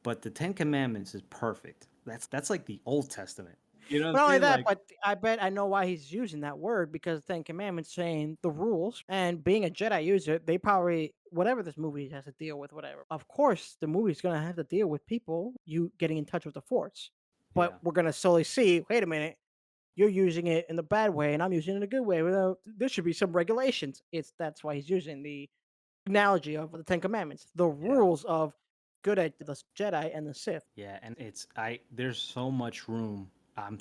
but the Ten Commandments is perfect. That's like the Old Testament. You know what I'm Not only saying? that, Like, but I bet I know why he's using that word because Ten Commandments saying the rules and being a Jedi user, they probably whatever this movie has to deal with, whatever. Of course, the movie's gonna have to deal with people you getting in touch with the Force, but yeah, we're gonna slowly see. Wait a minute, you're using it in the bad way, and I'm using it in a good way. Well, there should be some regulations. It's that's why he's using the analogy of the Ten Commandments, the yeah. rules of good at the Jedi and the Sith. Yeah, and it's I there's so much room.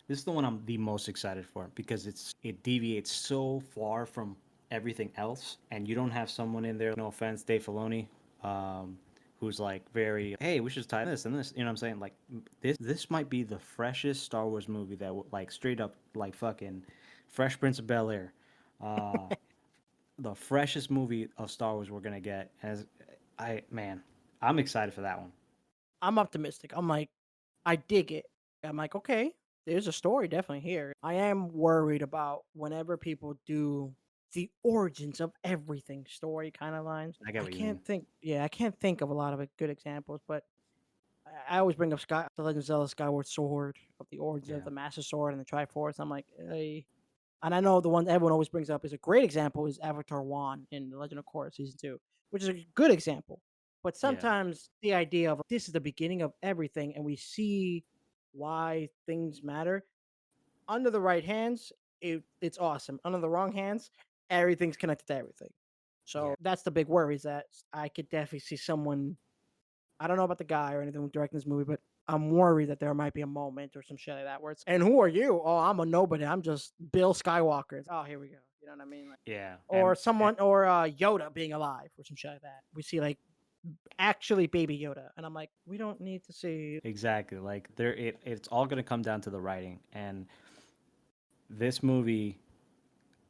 This is the one I'm the most excited for because it deviates so far from everything else, and you don't have someone in there. No offense, Dave Filoni, um, who's like very, hey, we should tie this and this. You know what I'm saying? Like this might be the freshest Star Wars movie that like straight up like fucking Fresh Prince of Bel Air, uh, the freshest movie of Star Wars we're gonna get. As I man, I'm excited for that one. I'm optimistic. I'm like, I dig it. I'm like, okay, there's a story definitely here. I am worried about whenever people do the origins of everything story kind of lines. I get I what you mean. can't think, yeah, I can't think of a lot of good examples, but I always bring up the Legend of Zelda Skyward Sword, of the origin of Yeah. the Master Sword and the Triforce. I'm like, and I know the one everyone always brings up is a great example is Avatar 1 in The Legend of Korra Season 2, which is a good example. But Yeah. sometimes the idea of this is the beginning of everything and we see why things matter. Under the right hands, it's awesome. Under the wrong hands, everything's connected to everything. Yeah. So that's the big worry is that I could definitely see someone I don't know about the guy or anything directing this movie, but I'm worried that there might be a moment or some shit like that where it's, and who are you? Oh, I'm a nobody. I'm just Bill Skywalker. Oh, here we go. You know what I mean? Like, Yeah. or someone, or Yoda being alive or some shit like that. We see like actually baby Yoda, and I'm like, we don't need to see. Exactly. Like it's all gonna come down to the writing. And this movie,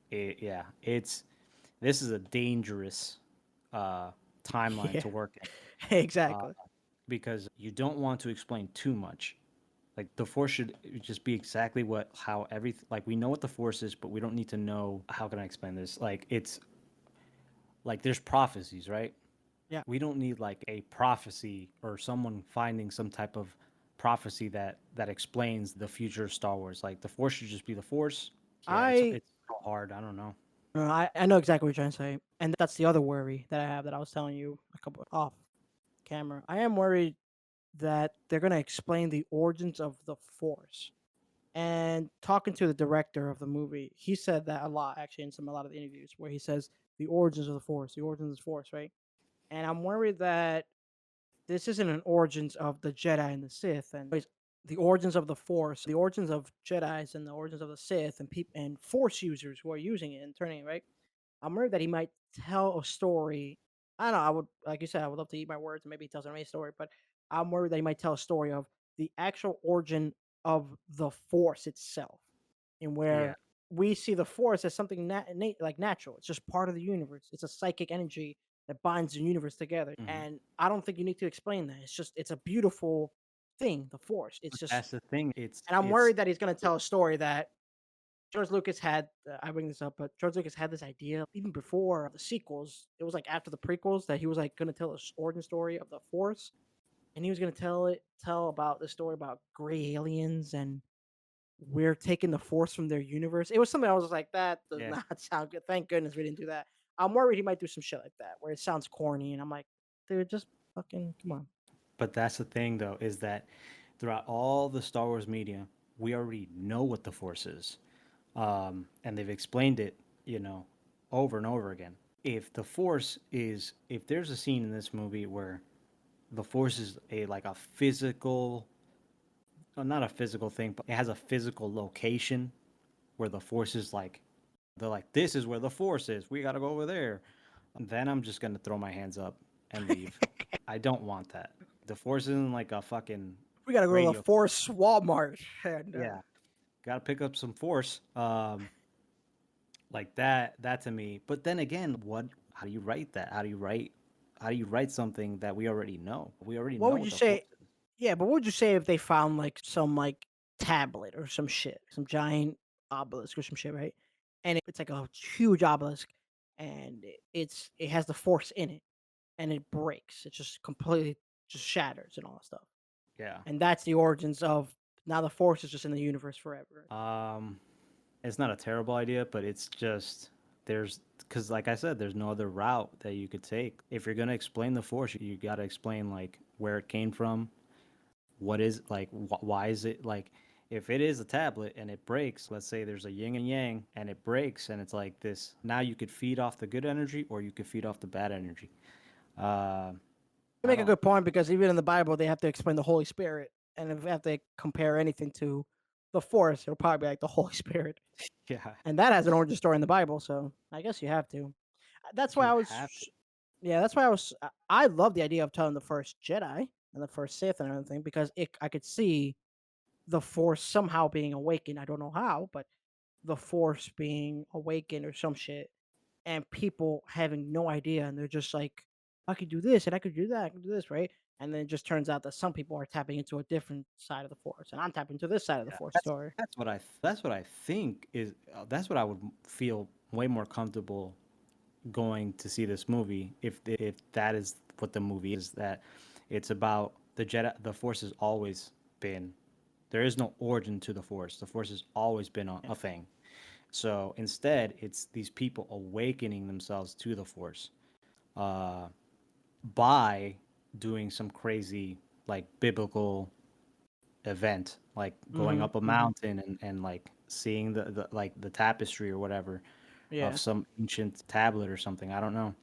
yeah, this is a dangerous uh timeline Yeah, to work in. Uh, exactly. because you don't want to explain too much. Like the force should just be exactly how everything like we know what the force is, but we don't need to know how can I explain this? Like it's like there's prophecies, right? Yeah, We don't need like a prophecy or someone finding some type of prophecy that explains the future of Star Wars. Like the Force should just be the Force. Yeah, I it's so hard. I don't know. I know exactly what you're trying to say, and that's the other worry that I have that I was telling you a couple off camera. I am worried that they're gonna explain the origins of the Force. And talking to the director of the movie, he said that a lot actually in a lot of the interviews where he says the origins of the Force, the origins of the Force, right? And I'm worried that this isn't an origins of the Jedi and the Sith, and it's the origins of the Force, the origins of Jedi's and the origins of the Sith and people and Force users who are using it and turning it right. I'm worried that he might tell a story. I don't know. I would, like you said, I would love to eat my words, and maybe he tells an amazing story. But I'm worried that he might tell a story of the actual origin of the Force itself, and Yeah. where we see the Force as something like natural. It's just part of the universe. It's a psychic energy that binds the universe together. Hmm. And I don't think you need to explain that. It's a beautiful thing. The Force. It's But just, that's the thing. and I'm It's worried that he's going to tell a story that George Lucas had I bring this up, but George Lucas had this idea even before the sequels. It was like after the prequels that he was like going to tell a origin story of the Force, and he was going to tell about the story about gray aliens and we're taking the Force from their universe. It was something I was like, that does yeah. not sound good. Thank goodness we didn't do that. I'm worried he might do some shit like that where it sounds corny, and I'm like, dude, just fucking come on. But that's the thing though, is that throughout all the Star Wars media, we already know what the Force is. And they've explained it, you know, over and over again. If there's a scene in this movie where the Force is a like a physical, not a physical thing, but it has a physical location where the Force is like, they're like, this is where the Force is. We got to go over there. Then I'm just gonna throw my hands up and leave. I don't want that. The Force isn't like a fucking We gotta go to the radio. Force Walmart and Yeah, got to pick up some Force. Like that. That to me. But then again, what? How do you write that? How do you write? How do you write something that we already know? We already what know would you what the say? Force is. Yeah, but what would you say if they found like some like tablet or some shit, some giant obelisk or some shit, right? And it's like a huge obelisk, and it has the Force in it, and it breaks. It just completely just shatters and all that stuff. Yeah. and that's the origins of now the Force is just in the universe forever. It's not a terrible idea, but it's just there's because like I said, there's no other route that you could take. If you're gonna explain the Force, you got to explain like where it came from, what is like why is it like if it is a tablet and it breaks, let's say there's a yin and yang and it breaks and it's like this, now you could feed off the good energy or you could feed off the bad energy. uh You I make a don't good point because even in the Bible, they have to explain the Holy Spirit, and if they have to compare anything to the Force, it'll probably be like the Holy Spirit, yeah, and that has an origin story in the Bible. So I guess you have to. That's why you I have to. was, yeah, that's why I was. I love the idea of telling the first Jedi and the first Sith and everything because I could see the Force somehow being awakened. I don't know how, but the Force being awakened or some shit, and people having no idea, and they're just like, I could do this and I could do that, I could do this, right? And then it just turns out that some people are tapping into a different side of the Force, and I'm tapping into this side of the Yeah, Force that's story. that's what I think is that's what I would feel way more comfortable going to see this movie if that is what the movie is, that it's about the Jedi. The Force has always been, there is no origin to the Force. The Force has always been a thing. So instead, it's these people awakening themselves to the Force uh, by doing some crazy like biblical event, like going Mm-hmm. up a Mm-hmm. mountain and like seeing the like the tapestry or whatever of Yeah. some ancient tablet or something. I don't know,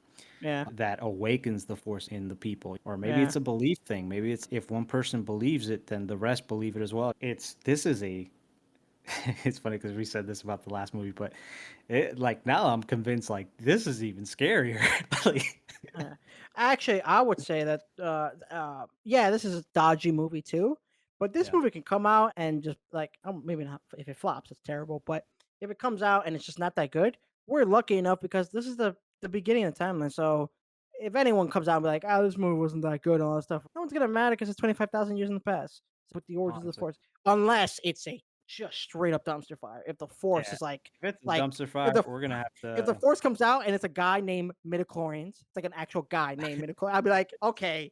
Yeah. that awakens the Force in the people. Or maybe Yeah. it's a belief thing. Maybe it's if one person believes it, then the rest believe it as well. It's this is a it's funny because we said this about the last movie, but like now I'm convinced like this is even scarier. Like, Yeah. Actually, I would say that yeah, this is a dodgy movie too. But this yeah, movie can come out and just like maybe not if it flops, it's terrible. But if it comes out and it's just not that good, we're lucky enough because this is the beginning of the timeline. So if anyone comes out and be like, "Oh, this movie wasn't that good," and all that stuff, no one's gonna matter because it's 25,000 years in the past. It's with the origins of the honestly, Force, unless it's a just straight up dumpster fire. If the Force yeah. is like If it's a like dumpster if fire, the we're gonna have if the to Force comes out and it's a guy named midichlorians, it's like an actual guy named midichlorians, I'd be like, okay,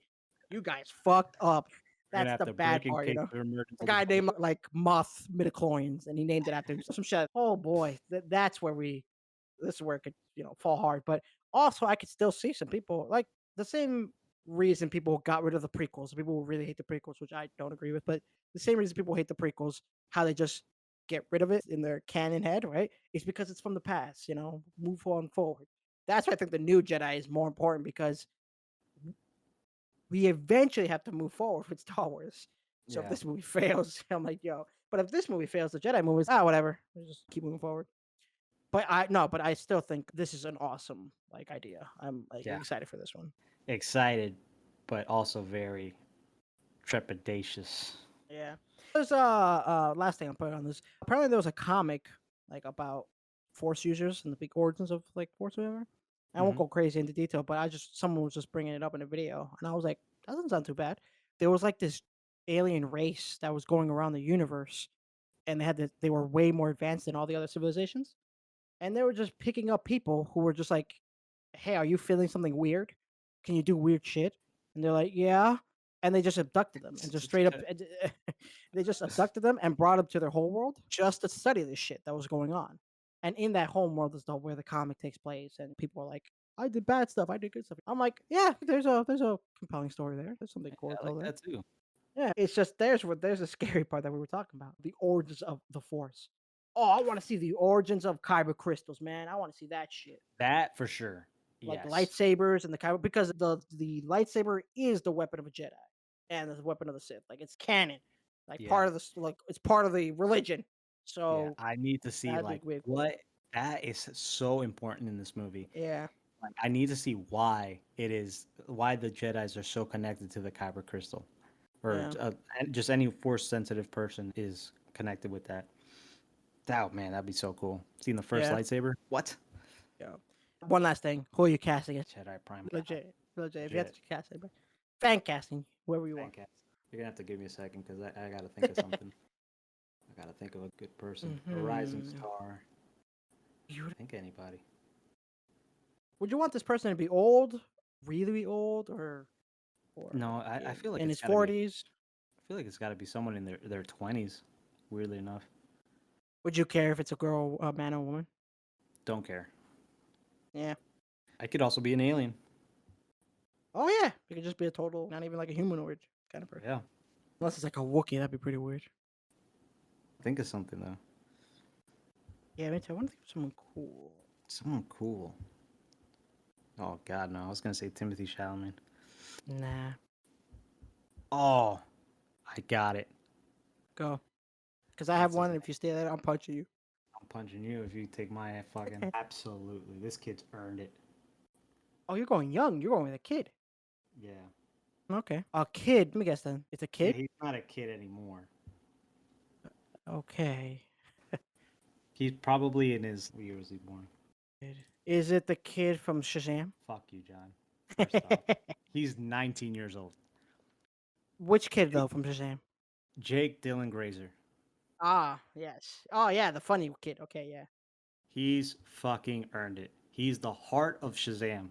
you guys fucked up. That's the bad break in part, case of A emergency. guy named like Moth midichlorians, and he named it after some shit. Oh boy, that's where this is where it could fall hard. But also, I could still see some people like the same reason people got rid of the prequels. People really hate the prequels, which I don't agree with. But the same reason people hate the prequels, how they just get rid of it in their canon head, right? Is because it's from the past. Move on forward. That's why I think the new Jedi is more important because we eventually have to move forward with Star Wars. So if Yeah, this movie fails, I'm like, yo. But if this movie fails, the Jedi movies, whatever. We'll just keep moving forward. But I still think this is an awesome like idea. I'm like yeah. excited for this one. Excited, but also very trepidatious. Yeah. There's last thing I'm putting on this. Apparently there was a comic like about Force users and the big origins of like Force or whatever. I won't Hmm. go crazy into detail, but someone was just bringing it up in a video, and I was like, that doesn't sound too bad. There was like this alien race that was going around the universe, and they were way more advanced than all the other civilizations, and they were just picking up people who were just like, "Hey, are you feeling something weird? Can you do weird shit?" And they're like, "Yeah." And they just abducted them and just straight up, they just abducted them and brought them to their whole world just to study this shit that was going on. And in that home world is where the comic takes place, and people are like, "I did bad stuff, I did good stuff." I'm like, "Yeah, there's a compelling story there. There's something cool to I tell like there." that too. Yeah, it's just there's a scary part that we were talking about, the origins of the Force. Oh, I want to see the origins of kyber crystals, man. I want to see that shit. That for sure. Like Yes. lightsabers and the kyber, because the lightsaber is the weapon of a Jedi and the weapon of the Sith. Like it's canon, like Yeah. part of like it's part of the religion. Yeah. So I need to see that'd be like way cool. what that is so important in this movie. Yeah, Like I need to see why the Jedi's are so connected to the Kyber crystal, or yeah, just any force sensitive person is connected with that. Oh man, that'd be so cool. Seeing the first yeah, lightsaber. What? yeah. One last thing, who are you casting it? Jedi Prime. Legit. If you have Legit. to cast it, fan casting, whoever you want. Thank you. You're gonna have to give me a second because I gotta think of something. I gotta think of a good person. A rising Hmm. star. Think anybody. Would you want this person to be old, really old, or No, I feel like in it's his gotta be 40s? feel like it's got to be someone in their 20s. Weirdly enough, Would you care if it's a girl, a man, or a woman? don't care. Yeah. I could also be an alien. Oh yeah, it could just be a total, not even like a humanoid kind of person. Yeah, Unless it's like a Wookiee, that'd be pretty weird. think of something though. Yeah, me too. I want to think of someone cool. Someone cool. Oh God, no! I was gonna say Timothy Chalamet. Nah, Oh, I got it. go. Because I have What's his one, and name? if you stay there, I'm punching you. I'm punching you if you take my fucking. Absolutely, this kid's earned it. Oh, you're going young. You're going with a kid. Yeah. Okay. A kid. Let me guess then. It's a Yeah, kid? he's not a kid anymore. Okay. He's probably in his. What year was he born? Is it the kid from Shazam? Fuck you, John. First off, he's 19 years old. Which kid, though, from Shazam? Jake Dylan Grazer. Ah, yes. Oh, yeah, the funny kid. Okay, yeah. He's fucking earned it. He's the heart of Shazam,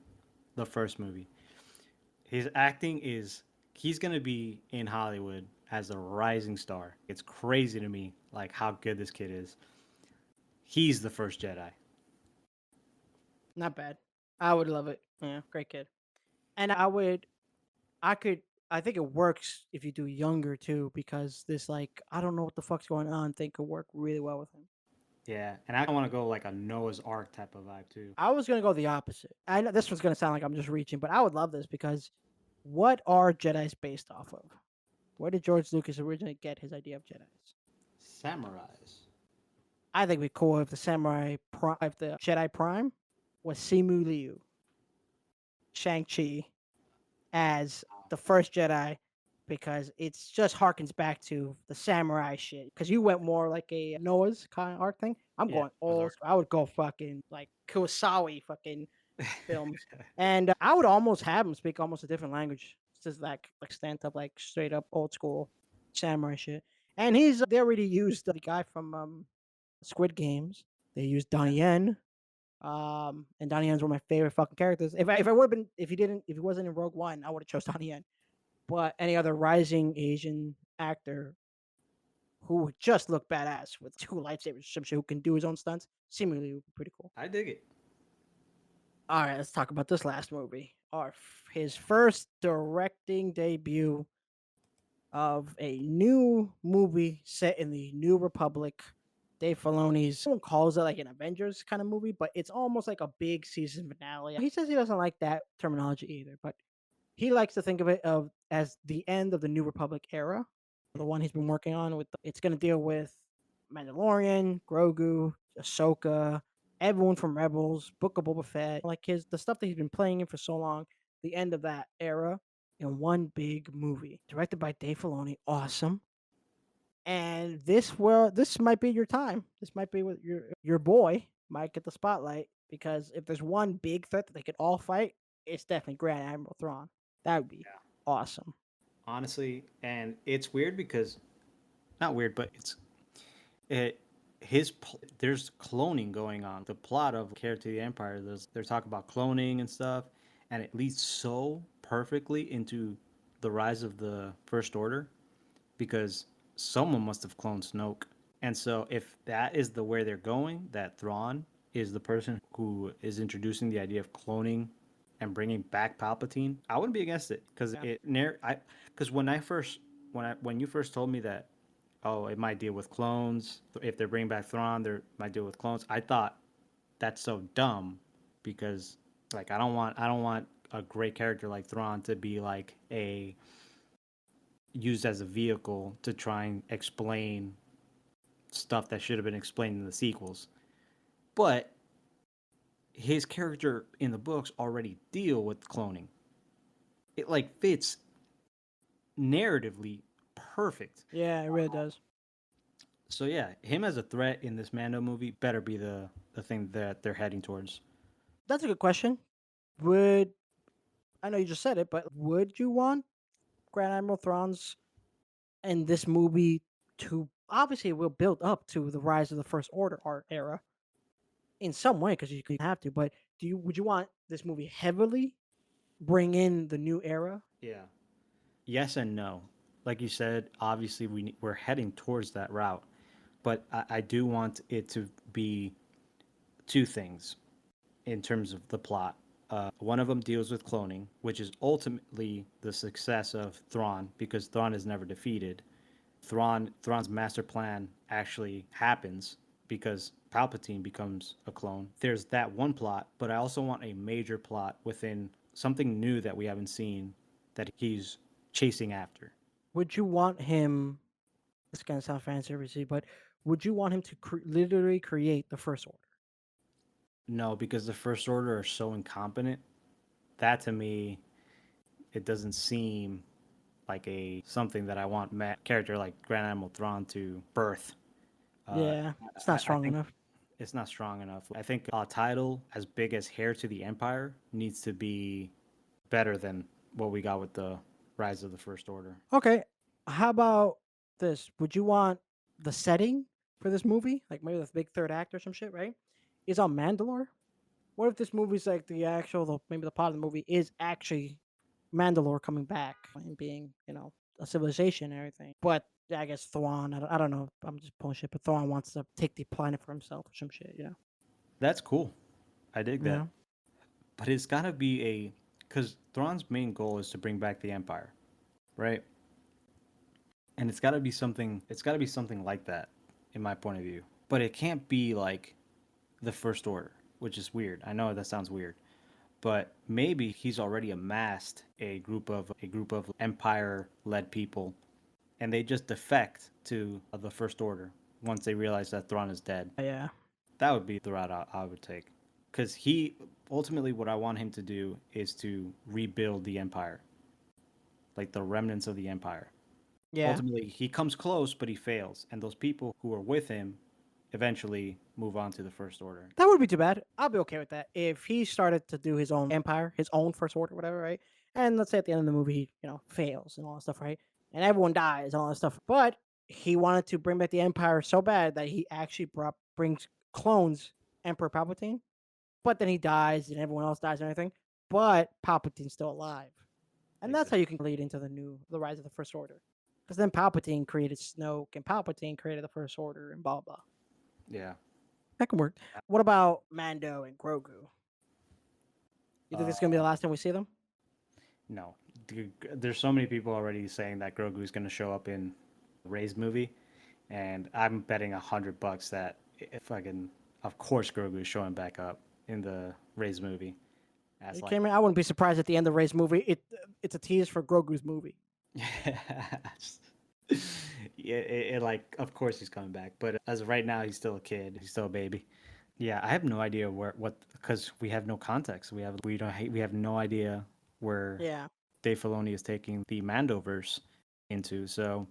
the first movie. His acting is. He's gonna be in Hollywood as a rising star. It's crazy to me, like how good this kid is. He's the first Jedi. Not bad. I would love it. Yeah, great kid. And I think it works if you do younger too, because this, like, I don't know what the fuck's going on, thing could work really well with him. Yeah, and I want to go like a Noah's Ark type of vibe too. I was gonna go the opposite. I know this one's gonna sound like I'm just reaching, but I would love this because what are Jedi's based off of? Where did George Lucas originally get his idea of Jedi's? Samurais. I think it'd be cool if if the Jedi Prime was Simu Liu, Shang-Chi, as the first Jedi, because it's just harkens back to the samurai shit. Because you went more like a Noah's kind of arc thing. I'm Yeah, going Noah's all. Ark. I would go fucking like Kurosawa fucking films, and I would almost have him speak almost a different language. It's just like stand up, like straight up old school samurai shit. And they already used the guy from Squid Games. They used Donnie Yen. And Donnie Yen's one of my favorite fucking characters. If I would have been if he wasn't in Rogue One, I would have chose Donnie Yen. But any other rising Asian actor who would just look badass with two lightsabers, some shit, who can do his own stunts, seemingly would be pretty cool. I dig it. All right, let's talk about this last movie. His first directing debut of a new movie set in the New Republic. Dave Filoni's, someone calls it like an Avengers kind of movie, but it's almost like a big season finale. He says he doesn't like that terminology either, but he likes to think of it as the end of the New Republic era, the one he's been working on. It's going to deal with Mandalorian, Grogu, Ahsoka, everyone from Rebels, Book of Boba Fett, like the stuff that he's been playing in for so long. The end of that era in one big movie, directed by Dave Filoni. Awesome. And this might be your time. This might be what your boy might get the spotlight, because if there's one big threat that they could all fight, it's definitely Grand Admiral Thrawn. That would be awesome. Honestly, and it's weird because not weird, but it there's cloning going on. The plot of Care to the Empire, they're talking about cloning and stuff, and it leads so perfectly into the rise of the First Order because someone must have cloned Snoke. And so if that is the where they're going, that Thrawn is the person who is introducing the idea of cloning and bringing back Palpatine, I wouldn't be against it because because when you first told me that, oh, it might deal with clones. If they're bringing back Thrawn, they might deal with clones. I thought that's so dumb because like I don't want a great character like Thrawn to be like a used as a vehicle to try and explain stuff that should have been explained in the sequels. But his character in the books already deal with cloning. It like fits narratively perfect. Yeah, it really does. So yeah, him as a threat in this Mando movie better be the thing that they're heading towards. That's a good question. Would I know you just said it, but would you want Grand Admiral Thrawn's in this movie to obviously it will build up to the rise of the First Order art era in some way, because you could have to, but would you want this movie heavily bring in the new era? Yeah. Yes and no. like you said, obviously we're heading towards that route, but I do want it to be two things in terms of the plot. One of them deals with cloning, which is ultimately the success of Thrawn because Thrawn is never defeated. Thrawn's master plan actually happens because Palpatine becomes a clone. There's that one plot, but I also want a major plot within something new that we haven't seen that he's chasing after. Would you want him? This is gonna sound fan servicey, but would you want him to literally create the First Order? No, because the First Order are so incompetent. That to me, it doesn't seem like a something that I want character like Grand Admiral Thrawn to birth. Uh, Yeah, it's not I strong think enough. it's not strong enough. I think a title as big as Heir to the Empire needs to be better than what we got with the Rise of the First Order. Okay, how about this? Would you want the setting for this movie, like maybe the big third act or some shit, right? Is on Mandalore. What if this movie's like maybe the part of the movie is actually Mandalore coming back and being, a civilization and everything. But yeah, I guess Thrawn, I don't know, I'm just pulling shit, but Thrawn wants to take the planet for himself or some shit. That's cool. I dig that. Yeah. But it's got to be because Thrawn's main goal is to bring back the Empire, right? And it's got to be something. It's got to be something like that, in my point of view. But it can't be like the First Order, which is weird. I know that sounds weird, but maybe he's already amassed a group of Empire-led people, and they just defect to the First Order once they realize that Thrawn is dead. Yeah. That would be the route I would take, because he ultimately what I want him to do is to rebuild the Empire, like the remnants of the Empire. Yeah. Ultimately, he comes close, but he fails, and those people who are with him eventually move on to the First Order. That would be too bad. I'll be okay with that. If he started to do his own empire, his own First Order, whatever, right? And let's say at the end of the movie, he, fails and all that stuff, right? And everyone dies and all that stuff. But he wanted to bring back the empire so bad that he actually brings clones Emperor Palpatine. But then he dies and everyone else dies and everything. But Palpatine's still alive. And that's how Exactly. you can lead into the rise of the First Order. Because then Palpatine created Snoke and Palpatine created the First Order and blah, blah. Yeah. That can work. What about Mando and Grogu? You think this is gonna be the last time we see them? No, there's so many people already saying that Grogu is going to show up in Ray's movie, and I'm betting $100 that if I can, of course, Grogu is showing back up in the Ray's movie as like, I wouldn't be surprised at the end of Ray's movie. It's a tease for Grogu's movie. yeah, like, of course he's coming back, but as of right now, he's still a kid, he's still a baby. Yeah, I have no idea because we have no context. We have no idea where Yeah. Dave Filoni is taking the Mandoverse into. So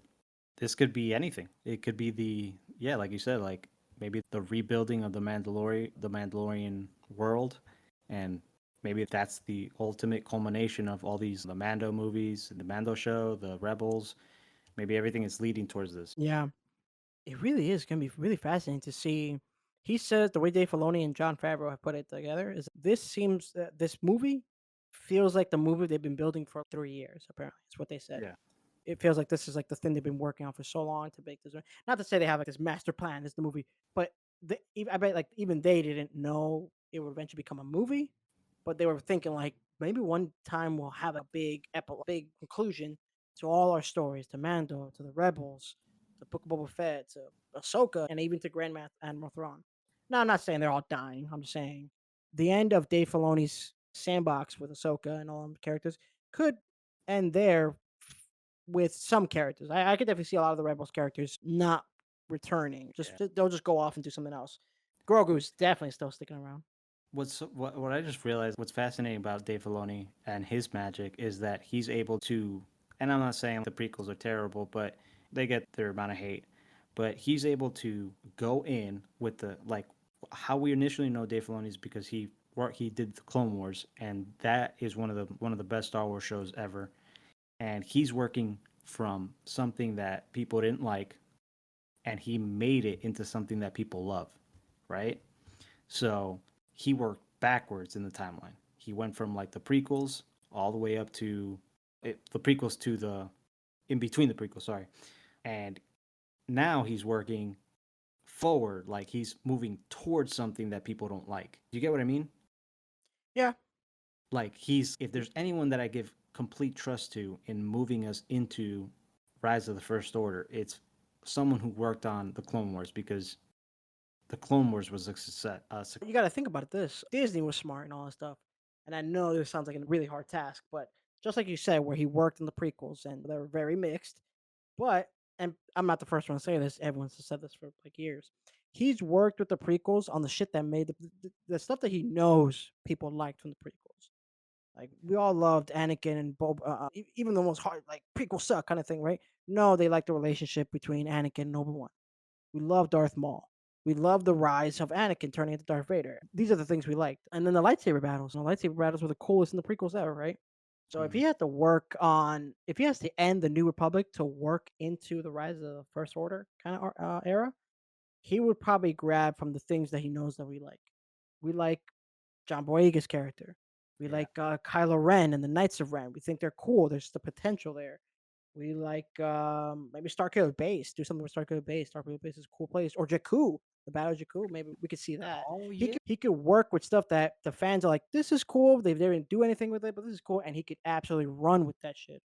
this could be anything. It could be like you said, like maybe the rebuilding of the Mandalorian world, and maybe that's the ultimate culmination of all the Mando movies, the Mando show, the Rebels. Maybe everything is leading towards this. Yeah. It really is gonna be really fascinating to see. He says the way Dave Filoni and John Favreau have put it together is this movie feels like the movie they've been building for 3 years. Apparently, is what they said. Yeah, It feels like this is like the thing they've been working on for so long to make this. Not to say they have like this master plan. This is the movie, but I bet like even they didn't know it would eventually become a movie, but they were thinking like maybe one time we'll have a big conclusion to all our stories, to Mando, to the Rebels, to Book of Boba Fett, to Ahsoka, and even to Admiral Thrawn. Now, I'm not saying they're all dying. I'm just saying the end of Dave Filoni's sandbox with Ahsoka and all the characters could end there with some characters. I could definitely see a lot of the Rebels characters not returning. yeah. They'll just go off and do something else. Grogu's definitely still sticking around. What I just realized, what's fascinating about Dave Filoni and his magic is that he's able to, and I'm not saying the prequels are terrible, but they get their amount of hate, but he's able to go in with the like how we initially know Dave Filoni is because he did the Clone Wars, and that is one of the best Star Wars shows ever, and he's working from something that people didn't like, and he made it into something that people love, right? So he worked backwards in the timeline. He went from like the prequels all the way up to the prequels to the in between the prequels, sorry. And now he's working forward, like he's moving towards something that people don't like. Do you get what I mean? Yeah. Like he's if there's anyone that I give complete trust to in moving us into Rise of the First Order, it's someone who worked on the Clone Wars because the Clone Wars was a success. You got to think about this. Disney was smart and all that stuff. And I know this sounds like a really hard task, but just like you said, where he worked in the prequels and they were very mixed. But, and I'm not the first one to say this, everyone's said this for like years. He's worked with the prequels on the shit that made the stuff that he knows people liked from the prequels. Like we all loved Anakin and Bob, even the most hard like prequel suck kind of thing, right? No, they liked the relationship between Anakin and Obi-Wan. We love Darth Maul. We love the rise of Anakin turning into Darth Vader. These are the things we liked. And then the lightsaber battles. And the lightsaber battles were the coolest in the prequels ever, right? So if he had to work on, if he has to end the New Republic to work into the Rise of the First Order kind of era, he would probably grab from the things that he knows that we like. We like John Boyega's character. We Yeah. like Kylo Ren and the Knights of Ren. We think they're cool. There's the potential there. We like maybe Starkiller Base. Do something with Starkiller Base. Starkiller Base is a cool place. Or Jakku, the Battle of Jakku. Maybe we could see that. Oh He yeah. he could work with stuff that the fans are like, this is cool. They didn't do anything with it, but this is cool, and he could absolutely run with that shit.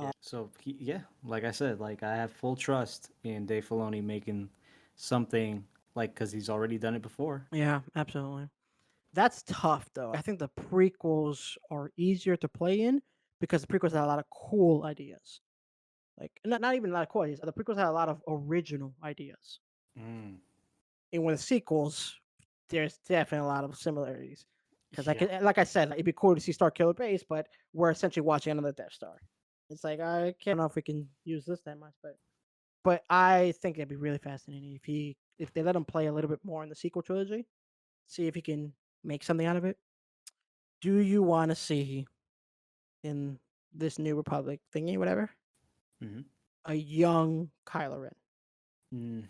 Yeah. So yeah, like I said, like I have full trust in Dave Filoni making something like because he's already done it before. Yeah, absolutely. That's tough though. I think the prequels are easier to play in because the prequels had a lot of cool ideas. Like not even a lot of cool ideas. The prequels had a lot of original ideas. Mm, And with the sequels, there's definitely a lot of similarities. Because yeah. like I said, it'd be cool to see Star Killer Base, but we're essentially watching another Death Star. It's like I can't know if we can use this that much, but I think it'd be really fascinating if they let him play a little bit more in the sequel trilogy, see if he can make something out of it. Do you want to see in this New Republic thingy, whatever, Hmm. a young Kylo Ren? Mm,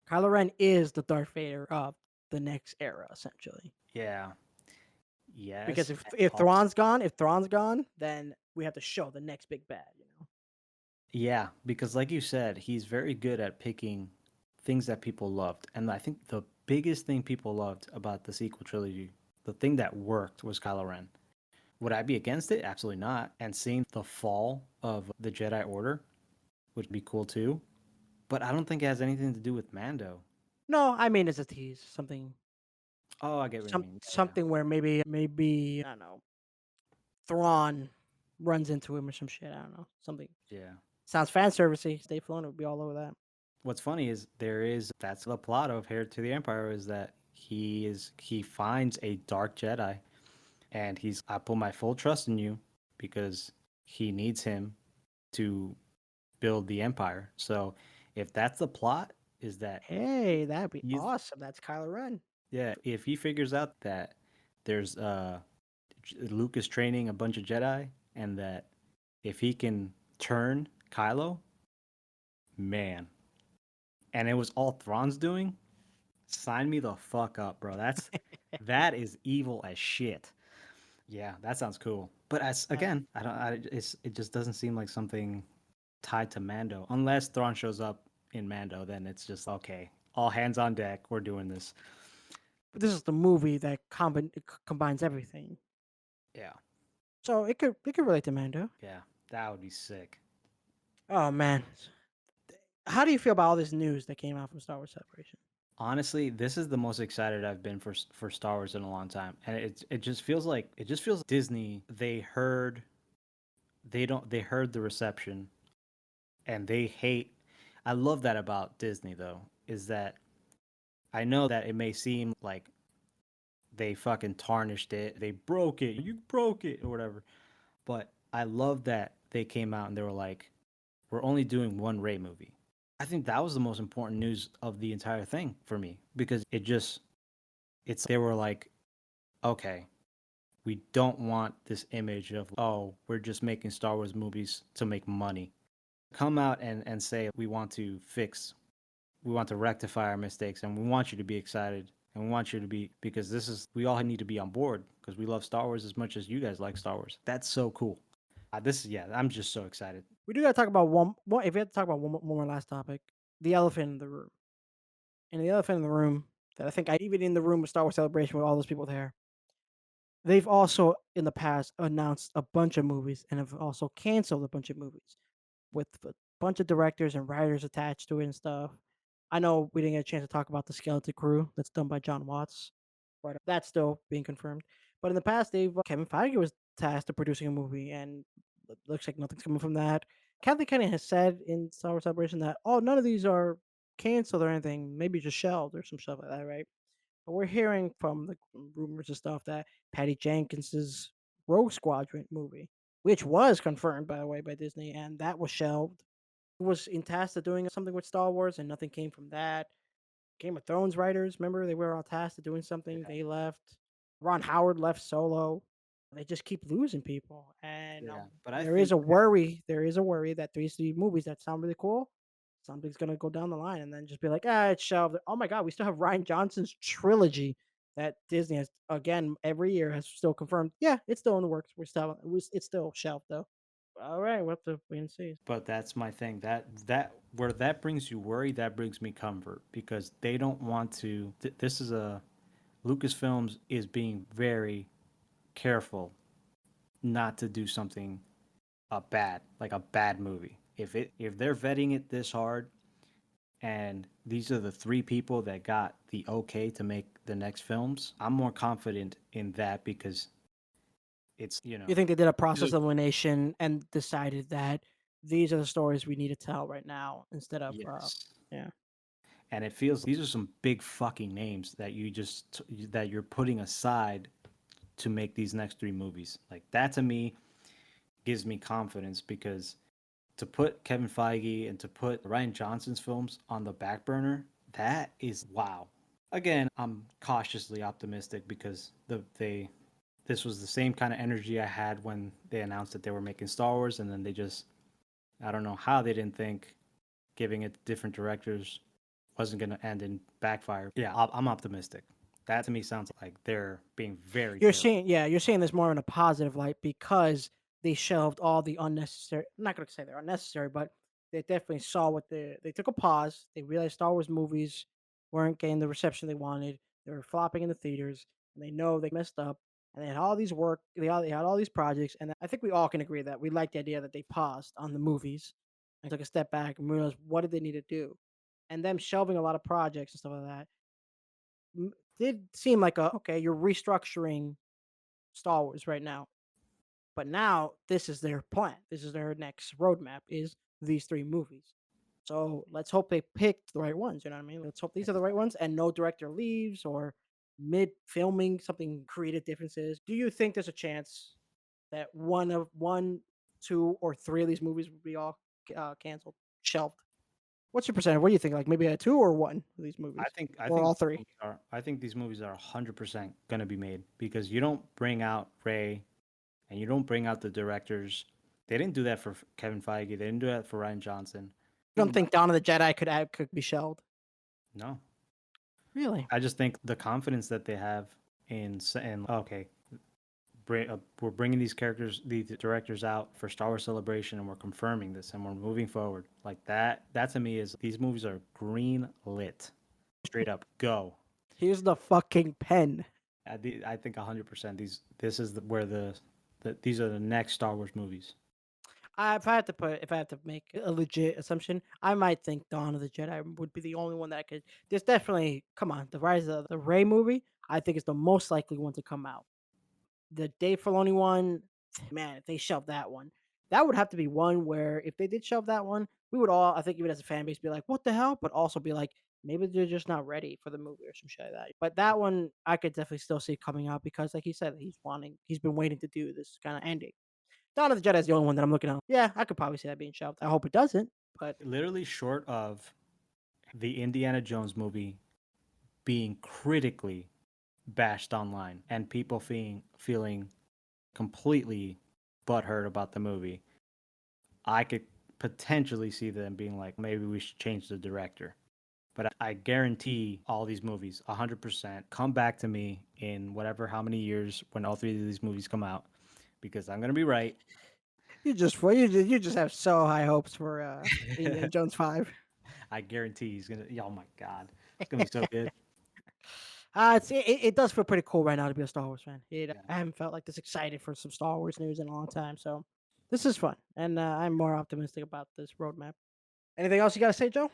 Kylo Ren is the Darth Vader of the next era, essentially. yeah. Because Yes. if Thrawn's gone, then we have to show the next big bad. Yeah, because like you said, he's very good at picking things that people loved. And I think the biggest thing people loved about the sequel trilogy, the thing that worked was Kylo Ren. Would I be against it? Absolutely not. And seeing the fall of the Jedi Order would be cool too. But I don't think it has anything to do with Mando. No, I mean it's a tease, something, Oh, I get what you mean. Yeah, something where maybe I don't know, Thrawn runs into him or some shit. I don't know, something. yeah. Yeah. Sounds fan servicey. Dave Filoni would be all over that. What's funny is that's the plot of Heir to the Empire is that he finds a dark Jedi and I put my full trust in you because he needs him to build the empire. So if that's the plot, is that Hey, that'd be he's awesome. That's Kylo Ren. yeah, if he figures out that there's Luke is training a bunch of Jedi and that if he can turn Kylo, man, and it was all Thrawn's doing, sign me the fuck up, bro. That is evil as shit. Yeah, that sounds cool. But as Uh, again, it just doesn't seem like something tied to Mando. Unless Thrawn shows up in Mando, then it's just okay. All hands on deck. We're doing this. but this is the movie that combines everything, Yeah, so it could relate to Mando. yeah, that would be sick. Oh man, how do you feel about all this news that came out from Star Wars Celebration? Honestly, this is the most excited I've been for Star Wars in a long time, and it just feels Disney. They heard the reception, and they hate. I love that about Disney though, is that I know that it may seem like they fucking tarnished it. They broke it. You broke it or whatever. But I love that they came out and they were like, we're only doing one Ray movie. I think that was the most important news of the entire thing for me because they were like, okay, we don't want this image of, oh, we're just making Star Wars movies to make money. Come out and say, we want to rectify our mistakes and we want you to be excited and we want you to be because we all need to be on board because we love Star Wars as much as you guys like Star Wars. That's so cool. I'm just so excited. We do gotta talk about one. If we have to talk about one more last topic, the elephant in the room. And the elephant in the room that I think I even in the room with Star Wars Celebration with all those people there, they've also in the past announced a bunch of movies and have also canceled a bunch of movies with a bunch of directors and writers attached to it and stuff. I know we didn't get a chance to talk about the Skeleton Crew that's done by John Watts, but that's still being confirmed. But in the past, they've Kevin Feige was tasked with producing a movie, and it looks like nothing's coming from that. Kathleen Kennedy has said in Star Wars Celebration that none of these are canceled or anything, maybe just shelved or some stuff like that, right? But we're hearing from the rumors and stuff that Patty Jenkins's Rogue Squadron movie, which was confirmed by the way by Disney, and that was shelved, was in tasked of doing something with Star Wars, and nothing came from that. Game of Thrones writers, remember they were all tasked of doing something, they left. Ron Howard left Solo. They just keep losing people, and Yeah, but I there is think a worry. There is a worry that these three movies that sound really cool, something's gonna go down the line, and then just be like, it's shelved. Oh my god, we still have Ryan Johnson's trilogy that Disney has again every year has still confirmed. Yeah, it's still in the works. It's still shelved though. All right, we'll have to wait and see. but that's my thing. That where that brings you worry, that brings me comfort because they don't want to. This is a Lucasfilms is being very careful not to do something like a bad movie. If they're vetting it this hard, and these are the three people that got the okay to make the next films, I'm more confident in that because it's You think they did a these process are- elimination and decided that these are the stories we need to tell right now instead of yes. yeah. And it feels these are some big fucking names that that you're putting aside to make these next three movies. Like that to me gives me confidence because to put Kevin Feige and to put Ryan Johnson's films on the back burner, that is wow. Again, I'm cautiously optimistic because this was the same kind of energy I had when they announced that they were making Star Wars, and then they just I don't know how they didn't think giving it to different directors wasn't going to end in backfire. Yeah, I'm optimistic. That to me sounds like they're being very careful. You're seeing this more in a positive light because they shelved all the unnecessary. I'm not going to say they're unnecessary, but they definitely saw they took a pause. They realized Star Wars movies weren't getting the reception they wanted. They were flopping in the theaters, and they know they messed up. And they had all these work. They had all these projects, and I think we all can agree that we like the idea that they paused on the movies and took a step back and realized what did they need to do, and them shelving a lot of projects and stuff like that did seem like okay, you're restructuring Star Wars right now. But now this is their plan. This is their next roadmap is these three movies. So let's hope they picked the right ones. You know what I mean? Let's hope these are the right ones and no director leaves or mid filming something creative differences. Do you think there's a chance that one, two, or three of these movies would be all canceled, shelved? What's your percentage? What do you think? Like maybe a two or one of these movies, I or think all three? I think these movies are 100% going to be made because you don't bring out Ray and you don't bring out the directors. They didn't do that for Kevin Feige. They didn't do that for Ryan Johnson. You don't think Dawn of the Jedi could be shelved? No, Really? I just think the confidence that they have in okay, we're bringing these characters, the directors out for Star Wars Celebration, and we're confirming this, and we're moving forward like that. That to me is these movies are green lit, straight up go. Here's the fucking pen. I think 100%. This is where these are the next Star Wars movies. If I had to make a legit assumption, I might think Dawn of the Jedi would be the only one that I could. There's definitely, come on, the Rise of the Rey movie. I think is the most likely one to come out. The Dave Filoni one, man, if they shelve that one, that would have to be one where if they did shelve that one, we would all, I think, even as a fan base, be like, "What the hell?" But also be like, maybe they're just not ready for the movie or some shit like that. But that one, I could definitely still see coming out because, like he said, he's been waiting to do this kind of ending. Dawn of the Jedi is the only one that I'm looking at. Yeah, I could probably see that being shelved. I hope it doesn't, but Literally short of the Indiana Jones movie being critically bashed online and people feeling completely butthurt about the movie, I could potentially see them being like, maybe we should change the director. But I guarantee all these movies, 100%, come back to me in whatever how many years when all three of these movies come out, because I'm gonna be right. You just have so high hopes for Indiana Jones 5. I guarantee he's gonna. Oh my god, it's gonna be so good. It does feel pretty cool right now to be a Star Wars fan. Yeah. I haven't felt like this excited for some Star Wars news in a long time, so this is fun, and I'm more optimistic about this roadmap. Anything else you got to say, Joe?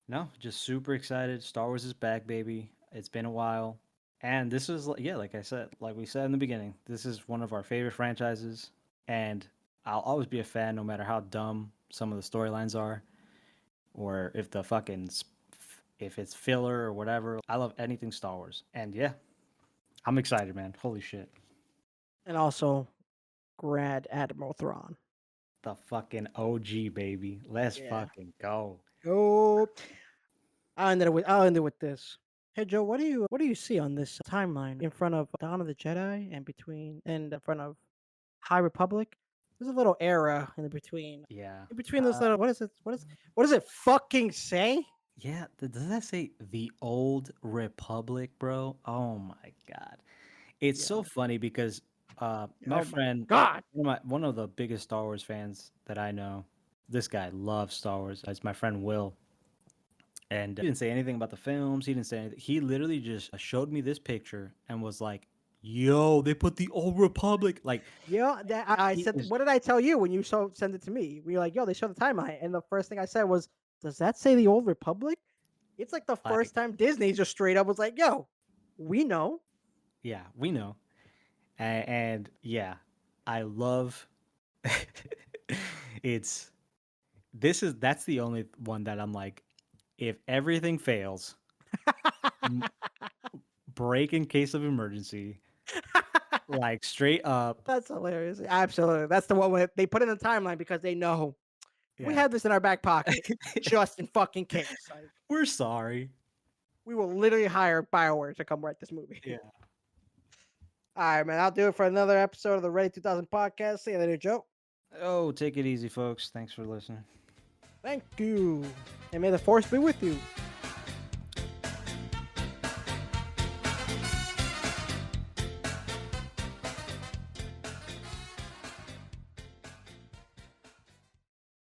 No, just super excited. Star Wars is back, baby. It's been a while. And this is, yeah, like I said, like we said in the beginning, this is one of our favorite franchises. And I'll always be a fan no matter how dumb some of the storylines are or if the fucking, if it's filler or whatever. I love anything Star Wars. And yeah, I'm excited, man. Holy shit. And also, Grand Admiral Thrawn. The fucking OG, baby. Let's Yeah. fucking go. Oh, I'll end it with this. Hey Joe, what do you see on this timeline in front of Dawn of the Jedi and in front of High Republic? There's a little era in between. Yeah. In between those little, what is it? What does it fucking say? Yeah, does that say the old republic, bro? Oh my god. It's so funny because my Oh my friend God. one of the biggest Star Wars fans that I know, this guy loves Star Wars. It's my friend Will. And he didn't say anything about the films. He didn't say anything. He literally just showed me this picture and was like, "Yo, they put the old republic." Like Yeah, I he said. is What did I tell you when you send it to me? We were like, "Yo, they show the timeline," and the first thing I said was, "Does that say the Old Republic?" It's like the like, first time Disney just straight up was like, "Yo, we know." yeah, we know. And yeah, I love it's that's the only one that I'm like, if everything fails, m- break in case of emergency, like straight up. That's hilarious. Absolutely, that's the one where they put in the timeline because they know we Yeah. have this in our back pocket just in fucking case. Like, We're sorry. we will literally hire Bioware to come write this movie. Yeah. All right, man. I'll do it for another episode of the Ready 2000 podcast. See you later, Joe. Oh, take it easy, folks. Thanks for listening. Thank you. And may the force be with you.